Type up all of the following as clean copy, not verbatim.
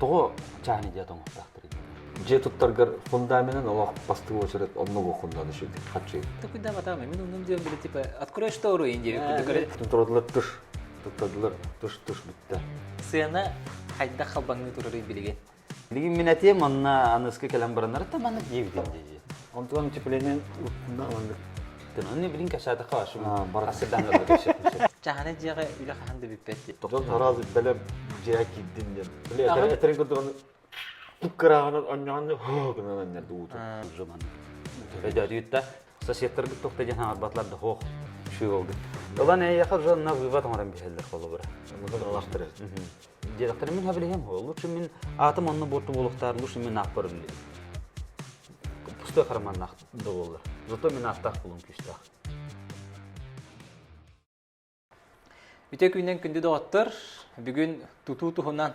того чахни дия тоңоқтақтыр. Же туттаргар фундаментен олақ бастығы очерет онного хундан еще хачи. Так да, батам, мен унун дем биле типа открой штору инде. Турдылар туш. Туттадылар туш битте. Сына хайда халбаңны турары билеген. Лиги минатем онна аныскы келем баранар таманы диевден деди. Онтон утепление фундамент. Тен билин кашада кавашы. Бар. Асырдан да кешеп. Чахана жага үле ханды биппетти. Жон таразы белеп жаки динен. Биле этерин көрдөн туккараган аннан хогнан нер дууту. Жуман. Бедядитта сосеттер тохта жана арбатларда хох шүй болду. Олан яхар жон на вывод оран бихелдер болу бара. Мудан алаштыр. Директор мен хабилем лучше мен атым онны борту болуктар лучше мен акпар биле. Пустой карман нахт болду. Зато мен аттак булун күчтак. Үтө күннен күндү доғаттар, бүгін туту тухунан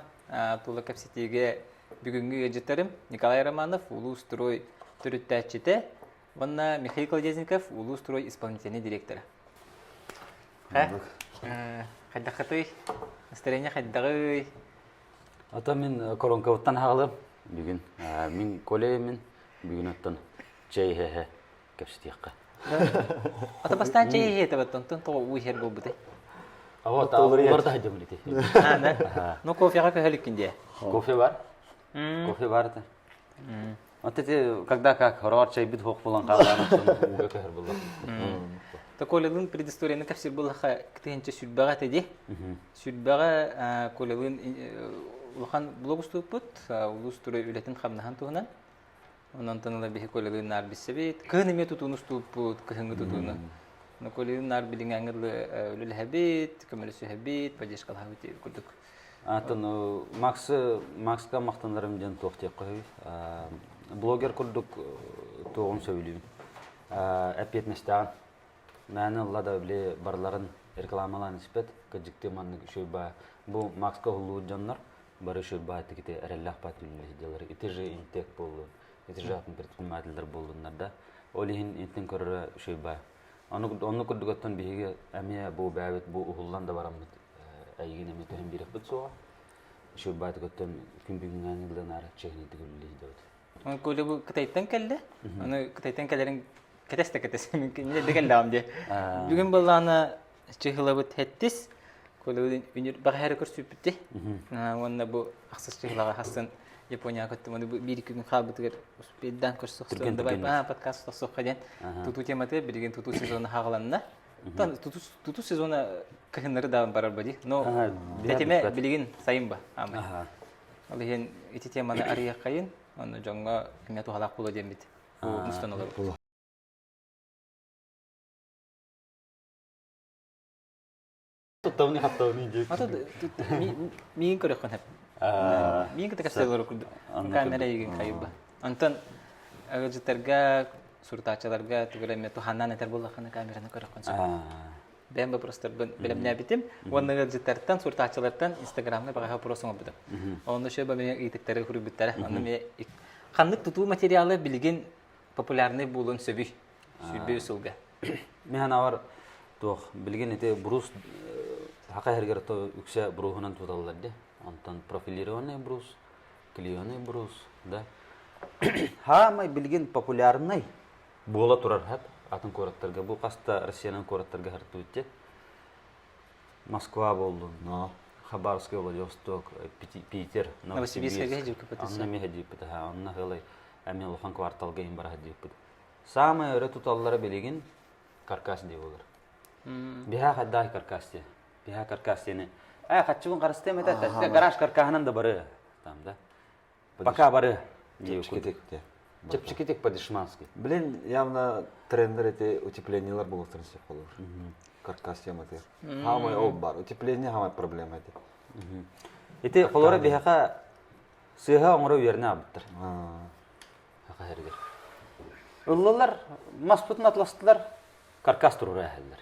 Тула капситиге бүгүнгү эжеттерим Николай Романов, Улустрой түрүттәчите, ванна Михаил Колодезников, Улустрой исполнительный директора. Хайдахатой, настроение хайдагы. Ата мен коронкавыттан хагылым бүгүн. Мен колемен бүгүн оттон чейхе капситикка. Ата бастан чейхе табаттан то уйхер болбуты. Вот, барда хадимлите. Да. Ну кофега кахаликинде. Кофе бар? Кофе бар да. Вот эти, когда как рот чай бит хох булан калган, уга кахер булла. Таколелын предысторияны капсир булаха ктенче сүрбага теди. Сүрбага колелын улхан блогуступут, улустрой үлетин хамнахан тугунан. Онан таныла бихи колелын нар бисебит. Кыны тутунуступут, кыһыңы тутуну. Но колелын нар билин аңырлы үлел хабит, көмөлөсү хабит, падешкал хабит курдук. Атын Макска мактандарым ден токтеп коюй. Блогер курдук тоғын сөйлейм. Әпетместен. Мәні лада біле барларын рекламалан іспет, кәдікте манны шөйба. Бұл Макска ғылу жанлар, бары шөйба әтікете әрәлләқ пәтілі делар. Ите же интек болу, ите же атын предпринимательдер болуынларда. Олихин интен көрі шөйба. Оны күрдігіттен бейге әме бұл бәует, бұл ұғылдан да барамыд. Әйген әме төхін берек бұд соға. Шөйба әтікеттен күн бүгін әңілден әрі чехіне тігілі дейді. Оны көлі бұл кытайттан кәлді? Оны кытайттан кәлерін кәтесті мүмкін не дегелді амде. Бүгін болғаны чехылы бұд әттіс. Көлі өнер бағайры көрсіп бітті. Онына бұл ақсыз чехылаға қасын Япония көттім. Оны бір күн қабытығыр ұспейддан көрсіқсі. Подкаст соққа ден. Туту тематы білген туту сезоны қағыланына. Туту сезоны көхінлері дағын барар бәді. Но тәтеме білген сайын ба. Ол ең еті теманы арияқ қайын. Оны жоңға кімету қалақ болу дем біт. Мұстан олар. Тұттауыны қаттауыны жек. Миын көрек қон әп. Миын кіті кәстелері күрді. Камера еген қайып ба. Антон ағыжыттарға, сұртачыларға түгіреме туханнан әтер болақаны камераны көрек қон сөй. Бән ба просто білімне бітім. Оны ағыжыттардан, сұртачылардан Инстаграмны бағағапросыңа бұдым. Оны шөй ба мен етіктері көріп біттәрі. Қандық тұту материалы білген популярны болуын сөбі. Сөйбе өсілгі. Мен авар білген еті брус Хака хергерто үксе брухунан туталларди. Антон профилированный брус, клеёный брус, да. Хамай билген популярный бола турар хат атын кораттарга. Бу каста Россиянын кораттарга хартуутте. Москва болду, но Хабаровск, Владивосток, Питер, Новосибирск геҗип капатысы. Анна мехҗип бит. Анна хылай әмел хан кварталга ин бара дип бит. Самый өрө туталлары билген каркас дип булыр. Биха хаддай каркасте. Биха каркастене. Хатчугун карасты мета гараж каркахынан да бары. Там да. Пока бары. Чепчикетекте. Чепчикетек по-дешмански. Блин, явно трендер эти утеплениялар болу тұрсы болу. Каркас тематы. Хамай ол бар. Утепление хамай проблема эти. Эти холора бихака сыха оңры верне абыттыр. Хака хергер. Уллалар маспутун атластылар каркас турура әһелләр.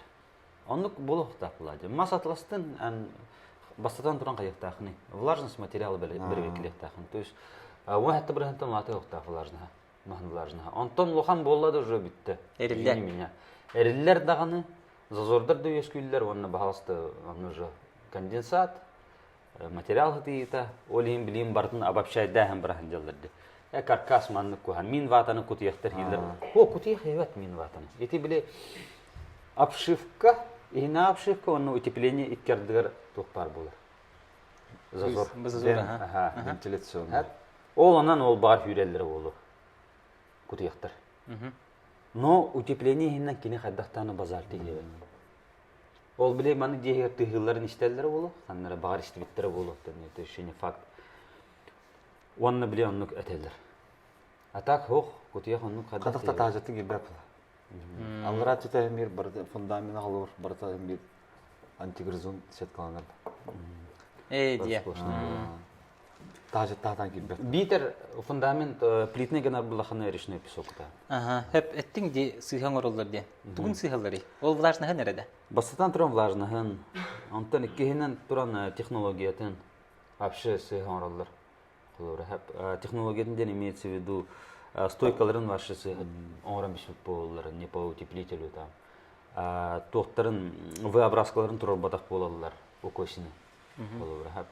Онлук болуq тапылады. Мас атластын бастатан туран каяктахны. Влажность материалы бербеклектахны. То есть вахта брахантан латы оқтақ влажныға. Махын влажныға. Онтон лохан боллады уже битті. Эриллер дағаны, зазордар да өскүйлер, онына бағалысты, оны уже конденсат, материал хытыйта, олим билим бартын обобщай дәһәм браһын жалларды. Каркас маннык кухан. Мин ватаны кутыяхтар хилдер. О, кутыях хәйвәт мин ватаны. Эти биле обшивка, ина обшивка, онны утепление иткәрдегәр тохпар булыр. Зазор. Ага. Вентиляцион. Ол анан ол бар хүрәлләре болу. Кутыяхтар. Но утепление хиннән кине хәддәхтаны базар тигән. Ол биле маны дигәр тыгылларын иштәлләре болу. Ханнары багар иштебиттәре болу. Это шене факт. Онны биле онны әтәлләр. А так хох кутыях онны Кадакта тажаты гибрап. Аллара тете мир барды фундамент алыр, барды мир антигризон сеткаланыр. Дия. Тажаттан гибрап. Битер фундамент плитне генә булахны решне песокта. Ага, hep ettin di sıyhan orullar diye. Tugun sıyhalları. Ol влажныгы nerede? Бастан туран влажныгын, антан иккеһинен туран технологиятын вообще сыйганралар. Кулары hep технологиятын имеется в виду стойкаларын вашысы оңран бишеп болалар, не по утеплителю там. Тоқтарын V-образкаларын турар батак болалар, окосины. Кулары hep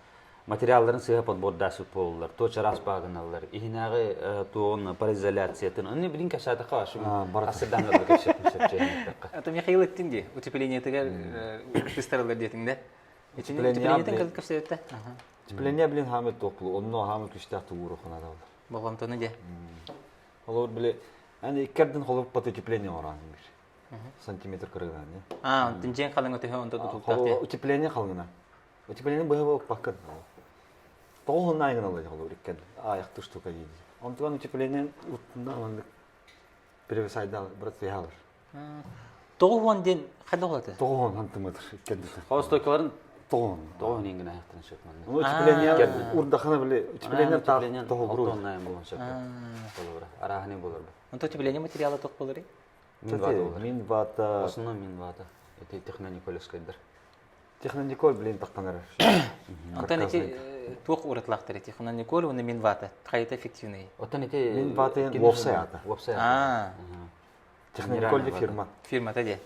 материалларын сыйга подбордасып болалар, точа распагыналар. Ихинагы тоон паризоляциятын. Аны билин кашата кашы. Асырдан да кешеп чеченде. Это Михаил ettin di. Утепление тегер кыстырылар диетиңде. Утепление тегер кыштырытта. Утепление билин хамет топлу, онно хамет күчтә тууру хана да. Болгон тоны де. Олар биле, аны иккәрдән холып пат утепление оран бир. Сантиметр кырган, не? Тинжен калың өтө онто тутуктак. Утепление калгына. Утепление быһы паккат. Тоғын айгын алай холып иккән. Аяқты штука диде. Онтан утепление утында аны перевесайда брат вехалар. Тоғын ден кайда болот? Тоғын сантиметр иккән. Стойкаларын Тоғын. тоон ингене хаттан шөкмән. Утепление урдахана биле, утепление та тоғы груз. Алтоннай булган шөкмән. Булыр. Арахны булыр. Онто утепление материалы ток болор. Мин вата. Основном мин вата. Это технониколескайдер. Техноникол билен тактанар. Онтан эти тук уратлактар эти техноникол уны мин вата. Кайта эффективный. Оттан эти Мин вата вовсаята. Вовсаята. Техноникол де фирма. Фирма таде.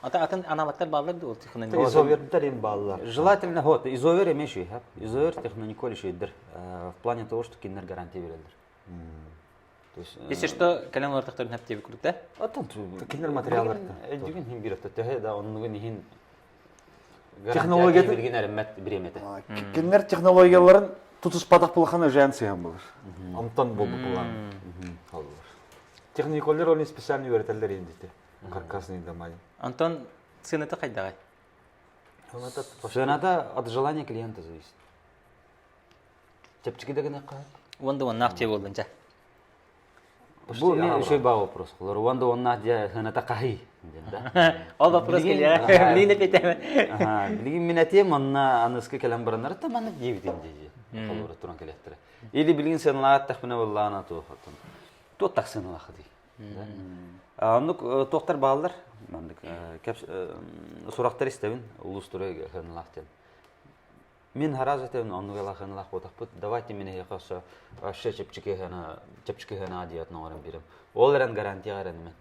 Атын аналогтар баллар да ол техноникол. Изовердер им баллар. Желательно вот изовер имеющий, изовер техноникол еще идер. В плане того, что кинер гарантия верелдер. То есть Если что, кален ортактарын хеп тебе күрүк да? оттан Кинер материаллар. Эдюген хим бирәфтә тәһә да онныгын хин Технология билген әрәмәт биремәте. Кинер технологияларын тутус падак булган агенция булыр. Антон булды булган. Техниколлар оны специально өйрәтәләр инде. Каркасный домай. Антон сыйныты кайдагы? Все надо от желания клиента зависит. Чепчики дегене кай. Онда он нахче болдунча. Бу мен еще бар вопрос. Онда он надя ханата кай. Ол вопрос келе. Билине петеме. Ага, билген минатем онна аныскы келем барандар та маны дебитен деди. Колор туран келеттер. Или билген сенлаат тахмина валлана то хатын. То таксын лахди. Аны тоқтар балдар, мандык кеп сурактар истебин, улустуры ханлахтен. Мен харазатен аны гала ханлах ботакпыт. Давайте мене якаса вообще чепчики хана адият норам бирем. Олран гарантия гаран мен.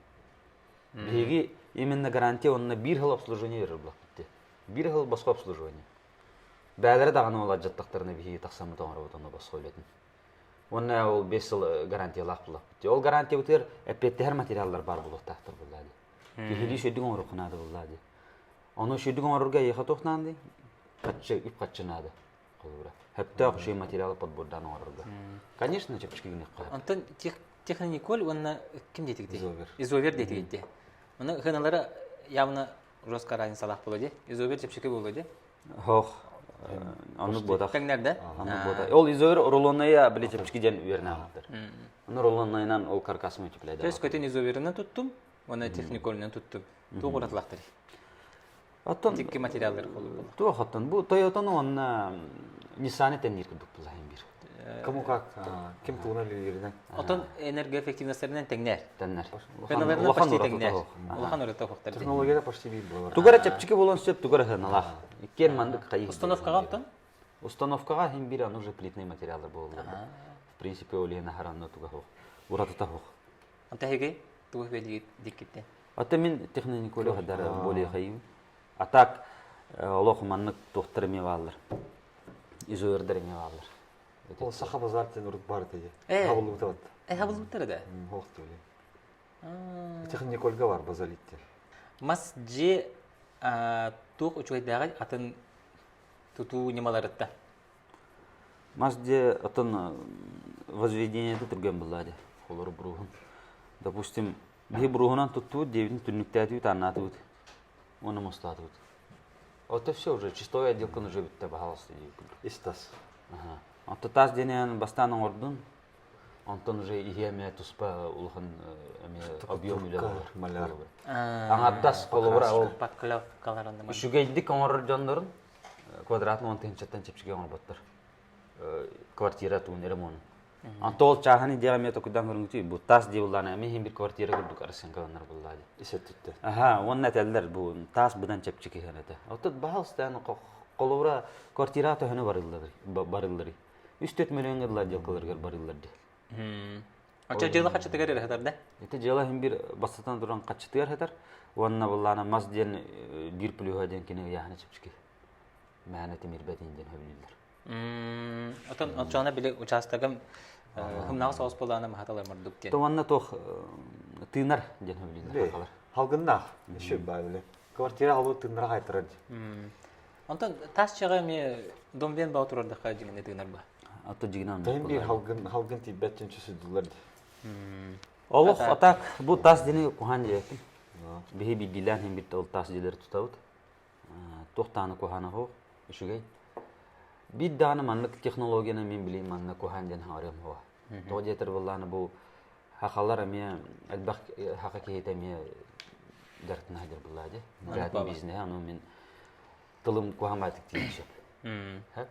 Биги именно гарантия онна бир хил обслуживание берилбак битти. Бир хил башка обслуживание. Бәләре даганы ола жаттактарына биги таксамы тоңрабытаны башка үлетин. Онна ол 5 жыл гарантия лак. Ол гарантия бутер эпетте һәр материаллар бар булып тактыр булады. Кихили шөдүн ору кунады булады. Аны шөдүн орурга яха тохнанды. Катчы ип катчынады. Кулура. Хәтта ошый материалы подбордан орурга. Конечно, чепчики генә кай. Антон техноникол онна ким дейтик ди? Изовер. Изовер дейтик ди. Аны хыналары явно жестко разин салах болады. Изовер чепчики болады. Хох. Аны бодак. Тәңнәрдә? Аны бодак. Ол изовер рулонная биле чепчики ден вернәдер. Аны рулоннайнан ол каркасын үтүпләде. То есть көтен изоверны туттум, аны техниколны туттум. Тугыратлактыр. Аттан Тикки материаллар болду. то хаттан бу Toyota'ны онна Nissan теннир кебек булган бир. Кому как? Кем туна лилерден? Отон энергоэффективностьтәреннән тәңнәр. Теннер. Хыналарны почти тәңнәр. Улахан урата хохтар. Технологияда почти бир булар. Тугара чепчики болон сөп тугара хыналах. Иккен мандык кайы. Установкага антон? Установкага хим бир аны уже плитный материалдар болду. В принципе, олена харанны туга хох. Урата та хох. Антаһиге тугы бәди диккетте. Ата мен техниколы хадар более хайым. А так Аллах маннык тохтар меваллар. изөөрдереңе алар. Ол саха базартен урут бар теді. Хабылы Хабылы бутат. Хабылбыттары да. Хоқ төле. Техник ольга бар базалиттер. Мас же туқ учуайдағай атын туту немаларытта. Мазде атын возведениеде түрген булады. Олар бругун. Допустим, би бругунан тутту девин түннүктәтү таннату. Оны мостату. Это все уже чистая отделка уже битте бахалысты дейбит. Истас. Ага. Антон тас денен бастанын ордун. Антон уже ихеме туспа улхан объем үле бар. Маляр. Аңаттас колубра ол Паккалау каларында. Шугейдик оңор жондорун квадратный он тенчаттан чепчиге оңор баттар. Квартира туун ремонт. Антол чахани диаметр кудан көрүнгүтү бу тас дебулана эми бир квартира көрдүк арсенкалар буллады. Исеттитте. Ага, онна телдер бу тас будан чепчиге ханата. Отут баалстан колубра квартира төһөнө барылдыр. 3-4 миллионга дылар делкаларга барылдыр. Ача жылы качы тегер хатар да? Эти жела бир бастатан туран качтыгар хатар. Онна буллана мас ден бир плюга ден кине яхны чепчиге. Мәне темир бетин ден хөбүлдүр. Отон отчана биле участагым хымнагы соос боланы махаталар мардык ден. Тованна тох тыынар ден хөбүлдүр калар. Халгыннах. Еще байлы. Квартира алуу тыннара кайтырар. Онтон тас чыга ме домбен ба турарда хажыгын этинер ба. Аты жигинан. Тен бир халгын тибеттен чөсүдүлөр. Олох атак бу тас дене кухан жеки. Бихи би дилан хем бит ол тас делер тутабыт. Тохтаны кухана хо ишугей. Бит даны манлык технологияны мен билейм манна кухан ден харым хо. То жетер булланы бу хакалар эме албак хакаки этеме дартына хадер буллады. Жатын бизнес аны мен тылым кухан байтык дейшеп. Ха?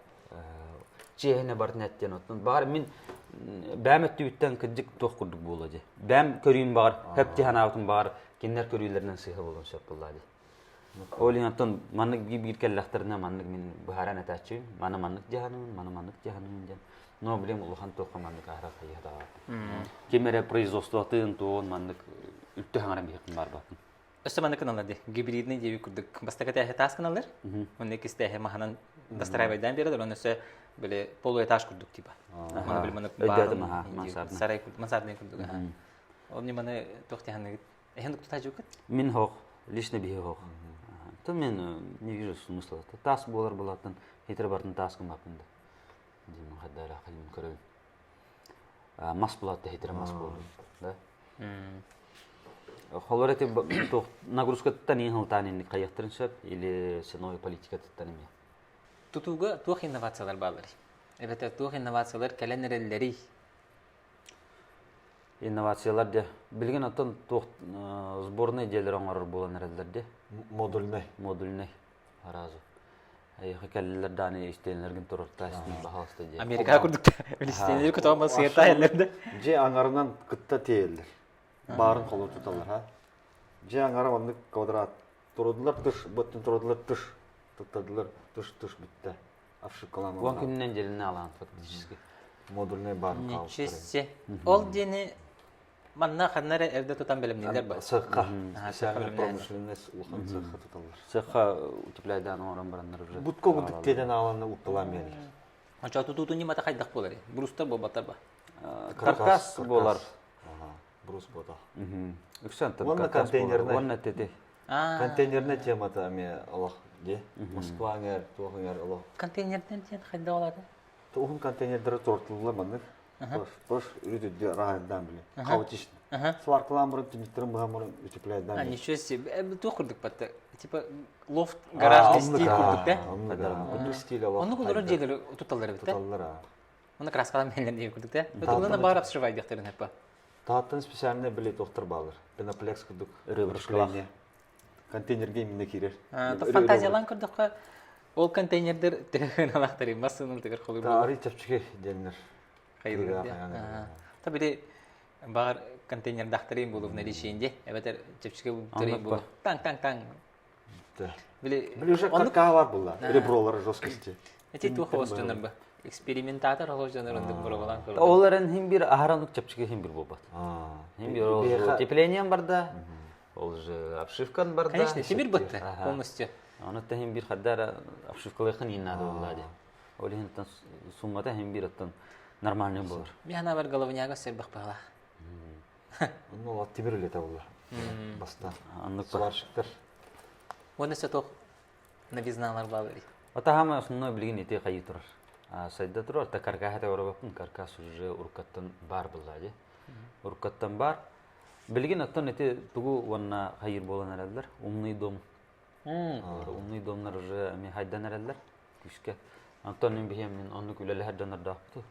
Чехне бартнеттен оттун. Бар мен бәметтүттен кыдык тох курдук болду. Бәм көрүм бар, хепти ханаутун бар, киндер көрүлөрүнөн сыйы болгон шеп буллады. Олин аттан маннык бир келлахтарына маннык мен бухаран атачы, маннык маннык жаһанын ден. Но билем улхан тохка маннык ара кайда. Кемере производство тын тоон маннык үттө хаңарам бекин бар бакын. Өстөманы каналды. Гибридный деби курдук. Бастаката тас каналдар. Онне кисте маханан дастарайбайдан берди. Онысы биле полуэтаж курдук типа. Мана биле маннык бар. Сарай курдук, мансардын курдук. Онне маны тохтяны. Эхендик тутажук. Мин хох, лично бихи хох. То мен не вижу смысла. Тас болар булатын, хитер бартын тас кымапында. Димин хаддара калим көрөм. Мас булат хитер мас болду, да? Холорети то нагрузкаттан ин халтанин каяктырыншап или сеновый политикаттан эме. Тутуга тух инновациялар балар. Эбете тух инновациялар каленерелери. Инновациялар де билген аттан тух сборный делер оңор болан эрелдерде. Модульный аразы. Хакаллар даны истенлерген турукта истин бахалсты де. Америка курдук. Истенлер көтөм сыйта элерде. Же аңарынан кытта теелдер. Барын колу туталар, ха. Же аңара мандык квадрат. Турдулар тыш, боттун турдулар тыш. Туттадылар тыш битте. Афшык калам. Вон күннен жерине алган фактически. Модульный барын калып. Ничесе. Ол дени манна ханнары эрде тутан белемнелер бар. Сыхка. Специальный промышленность улхан сыхка туталар. Сыхка утепляйдан оран барандар уже. Бутко гудуктеден аланы утталамел. Ача тутуту нимата кайдак болар. Брустар болбата ба. Каркас болар. Брус бода. Үксәнтен Онна контейнерне. Онна тете. Контейнерне темата ме Аллах де. Москва гер, Тугер Аллах. Контейнерден тен кайда болар? Тугун контейнердер тортулла мандык. Пош үрүдү рагандан биле. Каутиш. Сваркламбыр тимитрим багамыр утепляйдан. А ничего себе. Ту курдук батта. Типа лофт гаражный стиль курдук да? Онда стиль Аллах. Оны кулдуру жерлер туталар бит да? Туталлар. Оны краскалан менен деп курдук да? Оны бар обшивай дехтерин хепа. Тааттын специальный билет доктор балыр. Пеноплекс курдук. Рыбышкалах. Контейнерге имне кирер. Фантазиялан курдукка ол контейнердер теген алактары массынын тегер колур. Тари чапчыге денер. Кайры. Та бире бар контейнер дахтырын болуп наришинде. Эбетер чапчыге турын болуп. Таң. Биле уже какая бар була. Ребролар жесткости. Эти тух остонор ба. Экспериментатор холжаныр онды буралан. Оларын хим бир агаранлык чапчыга хим бир болбат. Хим бир ол утеплением бар да. Ол же обшивкан бар да. Конечно, темир бытты полностью. Аны та хим бир хаддар обшивкалыгын иннады булады. Олин суммата hem bir аттан нормальный болар. Би ана бар головняга сербах бала. Ну, темир эле табылар. Баста. Аннык Сварщиктер. Оны саток новизналар балы. Ата хама основной билген ите кайы турар. Сайда турар та каркаха та орабын каркас уже уркаттан бар булады. Уркаттан бар. Билген аттан ите тугу ванна хайыр болан аралдар. Умный дом. Умный домнар уже ми хайдан аралдар. Күшкә. Антон мен бихем мен онны күләле хәддән ардакту.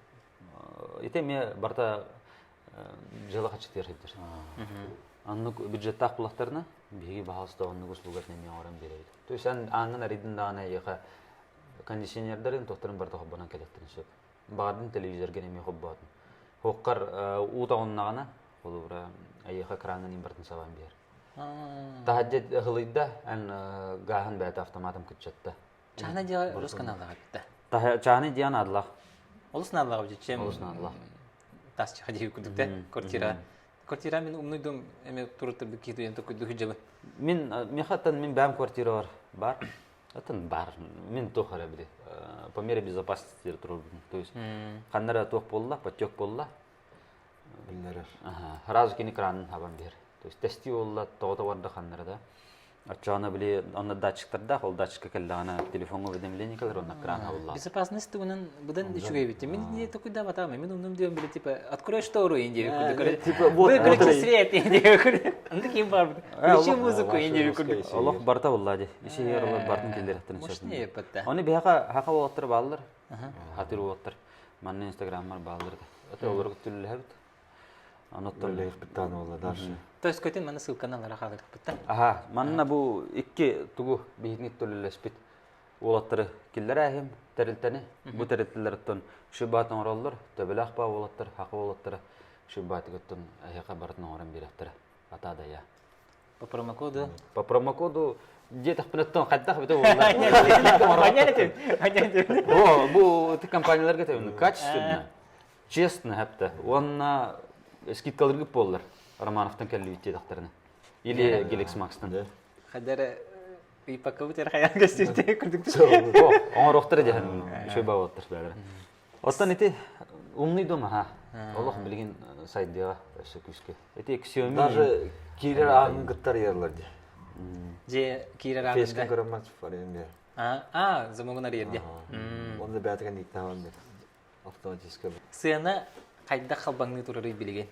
Ите ми барта жылы хачтер хәддер. Анны бюджетта акылларына биги баһаста онны гыслугат неме орам берет. То есть аңын аридин дана яка кондиционерлерин тохтарын барта хоббанан келеттин сөп. Бардын телевизорга неме хоббатын. Хоккар ута оннагана болура аяка кранын имбартын сабан бер. Тахаддет хылыйда ан гахан бәт автоматым күтчәтте. Чана дия рус каналга битте. Чаны диан адлах. Олусна аллага битчем. Олусна адлах. Тас чади күдүктә квартира. Квартира мен умный дом эме туртыр бикеду янта күдү хҗабы. Мен хаттан мен бәм квартира бар. Атын бар. Мен тохара биде. По мере безопасности турбун. То есть каннара тох болла, потек болла. Биллерер. Разу кини кран хабан бер. То есть тести болла тоғыта барда каннара да. Ачана биле аны датчиктарда, ол датчикка келдагана телефонга уведомление келер, онна кран алла. Безопасность унан будан ичуге бит. Мен не такой да батам, мен умным дем биле типа открой штору инде күдү. Типа выключи свет инде күдү. Анда ким бар? Включи музыку инде күдү. Аллах барта буллади. Иши ярлар бартын келдереттен сөз. Мошне епатта. Аны хака болоттыр баллар. Хатыр болоттыр. Манны инстаграммар баллар. Ата олар күтүлүлө хабит. Аноттор Лейх биттаны болла дальше. То есть көтен мана ссылканалар халыр битта. Аха, манна бу икки тугу бихнит төлөлөспүт. Олаттыры киллер ахим терилтени. Бу терилтилерден шибатын ороллар, төбөлөк ба олаттыр, хакы олаттыр. Шибаты көттөн аяка бартын орын береттер. Ата да я. По промокоду. По промокоду где-то пнеттон каттах бите оллар. О, бу компанияларга тебин качественно, честно хапта. Онна скидкалар көп боллар. Романовтан келли битте дактарына. Или Galaxy Max'тан. Хадара и пакаутер хаянга сите күрдүк. О, он рохтыр жахан шөбө болоттур бәлер. Оттан ити умный дом ха. Аллах билген сайдыга өсө күскө. Эти Xiaomi Даже кирер аңын гыттар ерлерди. Же кирер Фейске агында. көрөмөт фаренде. Замогунар ерде. Онда бәтеген иттаган бер. Автоматически. Сыяна кайда халбаңны турары билеген.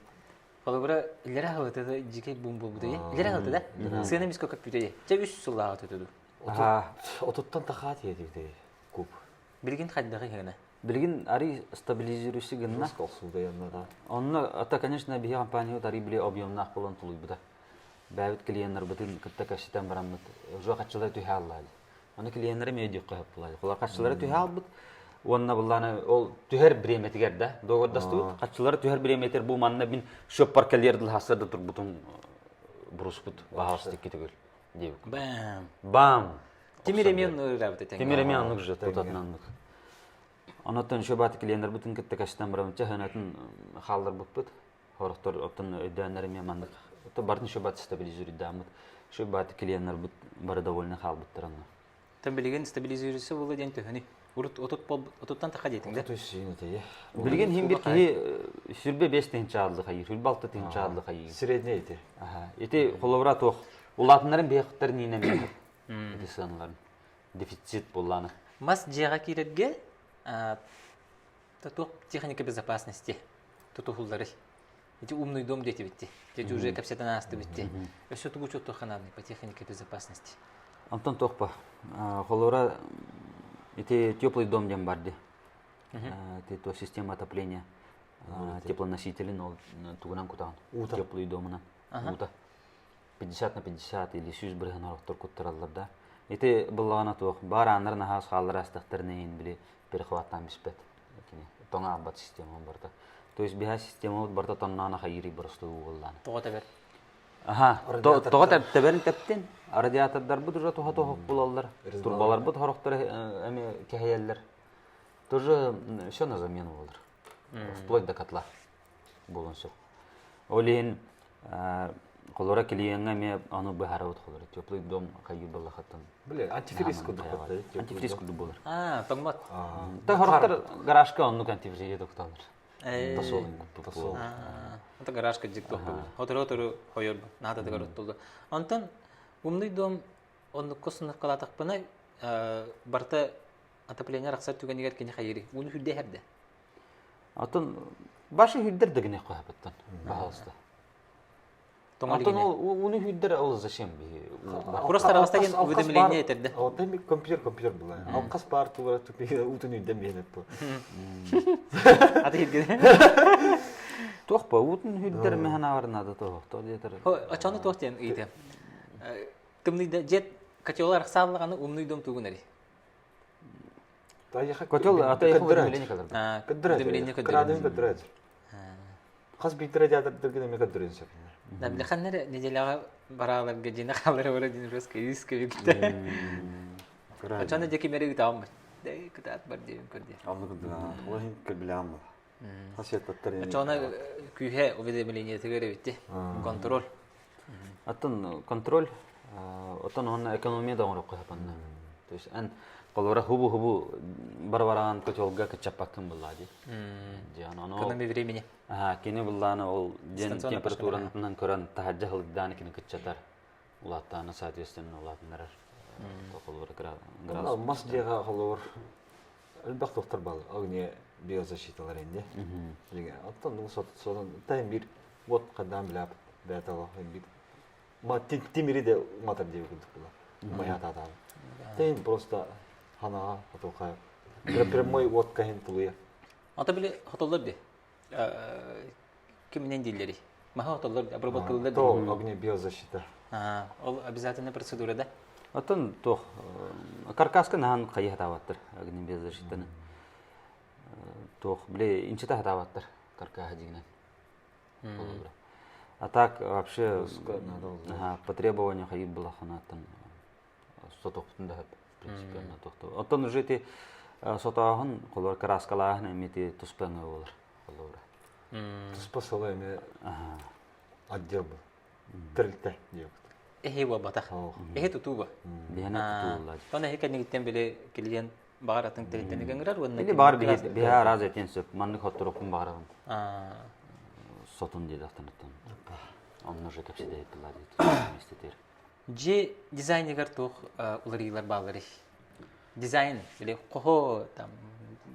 Колобра илера хаватада жике бум бум дей. Илера хаватада. Сыяна миско как бүтөй. Же 3 сулла хаватады. Отуттан тахат едиде. Куп. Билген кайдагы гана. билген ари стабилизирующий гынна. Сколсуда яннада. Онны ата конечно бие компания тари биле объемна кылын тулуй буда. Бәвит клиенттер бутын кытта каштан барамыт. Уже качылар түйаллады. Аны клиенттер медиа кыйып булады. Колар качылар түйалбыт. Онна булланы ол түһәр биреметигер да. Догордасту качылар түһәр биреметер бу манна бин шөп паркалердил хасырда тур бутун бруспут баһасы тикетигел. Дебик. Бам. Тимиремен работать. Тимиремен аннык же тотатнаннык. Анаттан шөбаты клиенттер бутын кытта каштан барамыт чаханатын халдар бутпут. Хорохтор оттан өйдәннәреме мандык. То бартын шөбаты стабилизирует дамыт. Шөбаты клиенттер бут бары довольны халбыттыраны. Там билген стабилизируется было день төһөни. Урут отуттан таха дейтин да. То есть инете. Билген хим бир ки сүрбе 5 тен чаалды хайыр, сүрбе 6 тен чаалды хайыр. Средний эти. Аха. Эти холовра тох. Улатнарын бехтер нине мен. Эти саналар. Дефицит булланы. Мас жега киретге татук техника безопасности. Тутухуллары. Эти умный дом дети битти. Дети уже капсетана асты битти. Өсө тугу чотто ханабны по технике безопасности. Антон тохпа. Холовра эти теплый дом дем барди. Это система отопления. Теплоносители, но тугунан кутан. Теплый дом на. Ута. 50 на 50 или 100 бриган арактар куттараллар да. Эти буллагана тох бар андар нахас халлар астыктырнын били перехваттан бишпет. Тоңа абат система барда. То есть биха система барда тоннана хайри барыстуу буллан. Тогота бер. Аха. Тогота теберин тептен. Радиатордар бут уже тоха булаллар. Турбалар бут характар эми кехеллер. Тоже всё на замену булар. Вплоть до котла. Болонсо. Олин Колора клиенга ме аны бахарават колора. Теплый дом кайы балахаттан. Блин, антифриз кудук баттай. Антифриз куду болар. Томмот. Та характер гаражка оннук антифриз докталар. Тасол. Тасол. Ата гаражка диктор. Отыр койор. Нада да гароттулду. Антон умный дом он косынып калатак бана барта отопление рахсат түгенегер кене хайри. Уну хүдде херде. Атын башы хүддер дегене кояпаттан. Бахалста. Антон уну хүддер ал зачем би? Просто растаген уведомление этерде. Вот там компьютер была. А кас бар тугара тупи утун үйден менеп бу. Ата хирген. Тохпа утун хүддер механа барнада тохто детер. Ачаны тохтен ийде. Кымны жет котелар сааллаганы умный дом тугунери. Котел ата яхын уведомление калар. Уведомление Крадын кадрат. Кас битре жадыр дегене ме кадрын сеп. Да билханнер неделяга бараларга жина халары бара дин рөскө иске битте. Ачаны деки мереги таам. Дей кытат бар дейм көрдү. Амны да. Олай кебилам. Хасият таттар. Ачаны күйе уведомление тегере битте. Контроль. Атын контроль отан онна экономия да орок капанна. То есть ан колора хубу барбаран котелга качапакын буллади. Жана оно. Экономия времени. Кини булланы ол ден температуранан көрөн тахажжалыктан кини кычатар. Улаттаны соответственно улатындар. Колора градус. Мас жега колор. Элбак доктор бал. Огне биозащиталар энди. Деген аттан ну содан тайм бир вот кадан билап бетало бир. Ма тимири де матар деп күдүк була. Маята. Тайм просто ханага отокай. Прямой вот кахин тулуя. Ата биле хотоллар де. Кимнен дилери. Маха хотоллар обработкалар. То огне биозащита. Ол обязательная процедура да. Атын тох каркаска нан кайы хатаваттыр. Агни без защитаны. Тох бле инчита хатаваттыр каркаха дигинен. А так вообще по требованию кайы была ханаттан сотоктунда в принципе на тохто. Атын уже ти сотагын колор краскалаахны мети туспаңы болар. Колор. Туспасалай ме отдел был. Трилте деп. Ва батах. Тутуба. Бена тутулла. Тона хека нигиттен биле клиент багаратын телтенегеңрар ванна. Или бар биха раз этенсеп манны хоттурупун багарам. Сотун dedi аттанаттан. Онны же кепсе дейт ладит. Мистетер. Же дизайнер тух уларилар балары. Дизайн биле кохо там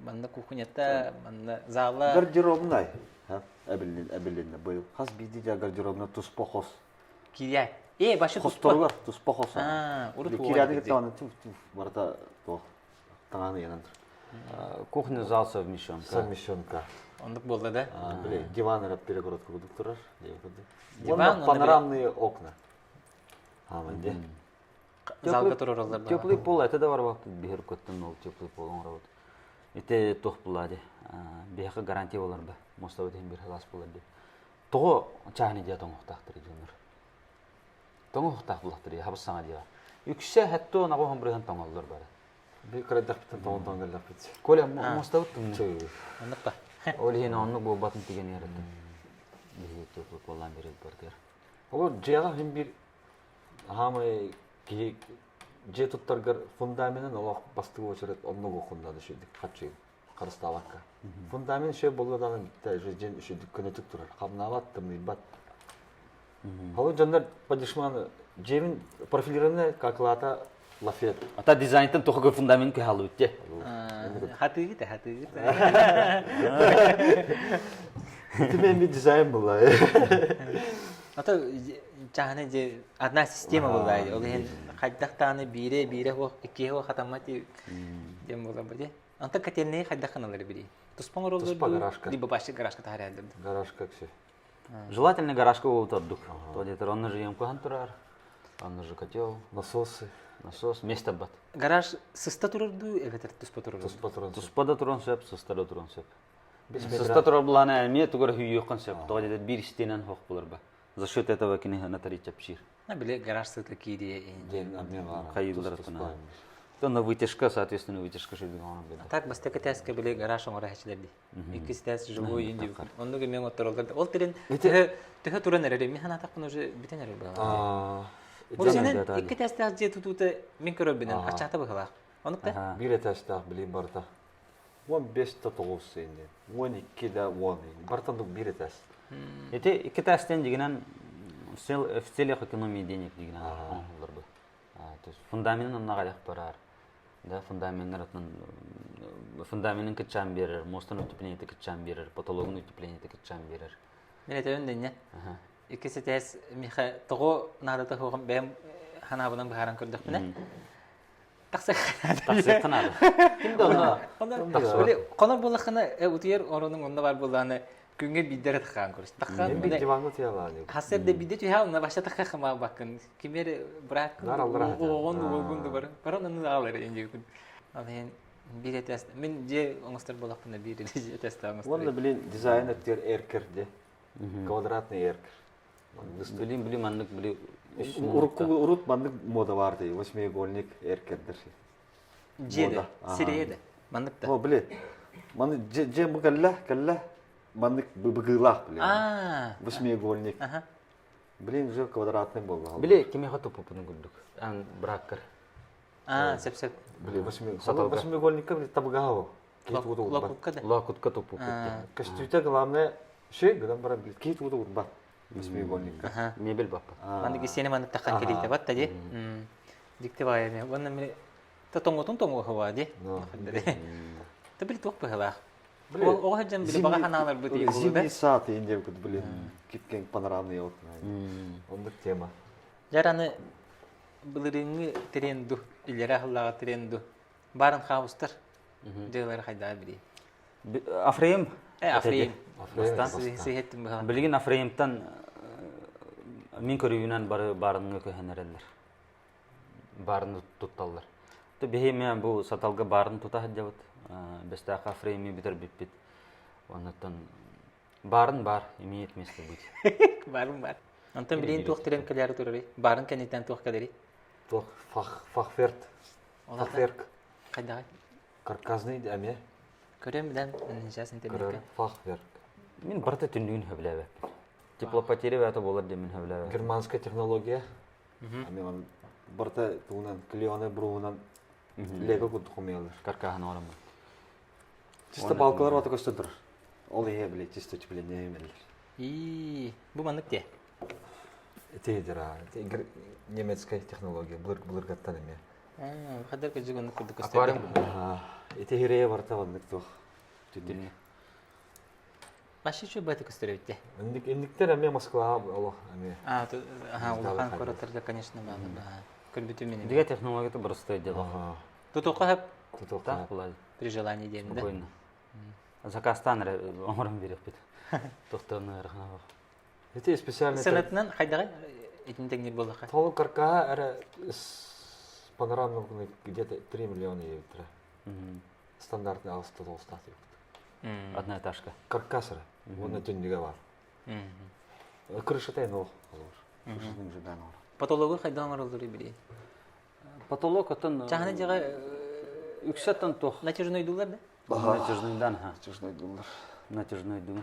манна кухнята, манна зала. Гардеробнай. Әбілінді бұл. Қаз бейді де гардеробна тұс поқос. Кирия. Башы тұс Қосторғар тұс поқос. Кирияды кетті барда таңаны енін тұр. Кухня зал совмещенка. Совмещенка. Ондық болды да? Диван әріп перегородка бұдық тұрар. Диван, панорамные окна. Залға тұрыр олар. Теплый пол, это да бар вақыт бігір көттін ол теплый пол оңырауыд. Ете тоқ бұлады. Бияқы гарантия олар ба. Мостау дейін бір халас болады. Тоғы чағыны де тоңықтақтыр едіңір. Тоңықтақ бұлақтыр еді, хабыс саңа деға. Үксе хәтті оңа қоғын бірген тоңалылар бары. Bir kredit bitten toğundan gelip bitti. Коля мостау тұм. Ондық ба? Ол ең онлық бұл батын деген ерді. Бізе теплый полдан береді бардыр. Olur ceyla hem bir hamı ki ce tuttargar fundamenten Allah bastığı uçurat onunla okunda düşürdük kaçı karıstavakka. Fundament şey bolgadan bitti jejin şu dükkana tutturar. Kamnavat tımı bat. Halı canlar padişmanı cemin profillerini kaklata lafiyet. Ата дизайнтан тоқығы фундамент көй халы өтте. Хаты гите. Тимен bir dizayn bulla. Ата чағаны же одна система болады. Ол ен қайдақтаны бире хо икке хо хатамати дем бола баде. Анта котельные қайдақаналары бири. Туспаңыр олар либо башы гаражка тахарялдырды. Гараж как все. Желательно гаражка болып тұрдық. Тодетер онны же емкөған тұрар. Онны же котел, насос, место бат. Гараж сыста тұрырды, эветер туспа тұрырды. Туспада тұрын сөп, сыстада тұрын сөп. Сыста тұрар бұланы әме тұғыр хүй еқін сөп. Тодетер бір стенен хоқ бұлар ба. За счет этого кіне натари чапшир. Біле гараж сыта кейде. Ден обмен var. Кайылдар тұна. То на вытяжка, соответственно, вытяжка шийдик оңар беді. Так бастакы тәске біле гараж оңора хәчилерди. Иккис тәс живой инди. Онны мен оттырылды. Ол терен төһө туран әрәре. Мен хана тақпын уже битен әрәре бала. Ол сенен икки тәс тәс же тутуты мен көрөбүнен ачата бахала. Онукта? Бир этажда билим барда. 15 9 сенде. 12 да 10. Бартандык бир этаж. Эти iki тәстен дигенен в целях экономии денег дигенен оңылыр бұл. То есть фундаментін онна қадақ барар. Да, фундаментін кітчан берер, мостын утепленеті кітчан берер, потологын утепленеті кітчан берер. Мен әтәуін дәне. Иккиси тәс миха тоғы надаты хоғым бәйім ханабынан бұхаран көрдік міне. Тақсық қанады. Кімді оны? Қонар болақына ұтыер орының онда бар болағаны күнге биддері таққан көріш. Мен бит диванны тияланы. Хасерде бидде түйә оны баша таққа қыма бақын. Кемер бұрақ оғынды бар. Бар оны алыр енже күн. Ал ең бір етесті. Мен же оңыстар болақпында бір етесті оңыстар. Оны білін дизайнерлер эркерде. Квадратный эркер. Білім, андық білі. Урут мандык мода бар дей. Восьмиугольник эркердер. Жеді, сирейді. Мандықта. О, біле. Маны же бұғалла. Мандык быгылах, блин. Восьмиугольник. Блин, уже квадратный был. Біле, кеме қату пұпының күлдік. Ән браккар. Сеп-сеп. Блин, восьмиугольникка, блин, табгау. Лакутка тупу. Костюте главное, шей, гадам бара, блин, кейт уду урба. Восьмиугольникка. Мебель баппа. Мандык сені мандык таққан келейді, бат тади. Дикті бай әме. Онна мен тоңғы хава, ди. Та білі тоқ бұғылақ. Оға жан білі баға ханалар бұд егі болды. Зимний сад, ендеп күд, блин. Кеткен панорамный окна. Ондық тема. Жараны бұлырыңы теренду, илері ақыллаға теренду. Барын қауыстыр. Дейлері қайда білі. Афрейм? Афрейм. Сыйхеттім бұға. Білген Афреймтан мен көрігінен барының өкөйін әрелер. Барыны тұтталылар. Беймен бұл саталға барын тұтағы жауыд. Бестақа Афрейми бітір бітпет. Онықтан барын бар, емейет меслі бұд. Барын бар. Онтан білейін туқ терен кәлері тұрыры. Барын кәнеттен туқ кәлері. Туқ фахверт. Фахверк. Қайдағы? Карказный әме. Көрем білән жасын Көрер фахверк. Мен барты түндігін хөбләбі. Теплопотері бәті болар демен хөбләбі. Германская технология. Әме барты туғынан клеоны бұруғынан лего күдді құмелдір. Каркахан орын бар. Чисто балкалар баты көстөдір. Ол еге біле, чисто үтіпление емелдер. Бұл мандық де? Тейдер, немецкая технология, бұлырғаттан еме. Қадар көзі көндік күрді Аквариум. Эти хирея барта вандык тух. Түдіне. Башы чүй бәті көстері өтті? Индиктер әме Москва олық әме. Улахан көріттірді, конечно, бәді. Көрбіту менен. Деге технологияты бұрысты деді. Тұтуққа әп? Так болады. При желании деймін, да? Спокойно. Заказтан оңырым берек бет. Тоқтығыны әріғына бақ. Эти специальные... Сәнәтінен қайдағы етіндегінер болдыққа? Толы каркаға әрі панорамный где-то 3 миллиона евро. Стандартный алысты толстат евро. Одна этажка. Каркасыры. Оны түндіге бар. Крышатай нол. Крышаның жүдән бар. Патологы қайдан арылдыры білейін? Потолок отын... Жағаны жағы... Үксеттен тоқ. Натяжной дулар да? Натяжнойдан, ха. Натяжной дулар. Натяжной дум.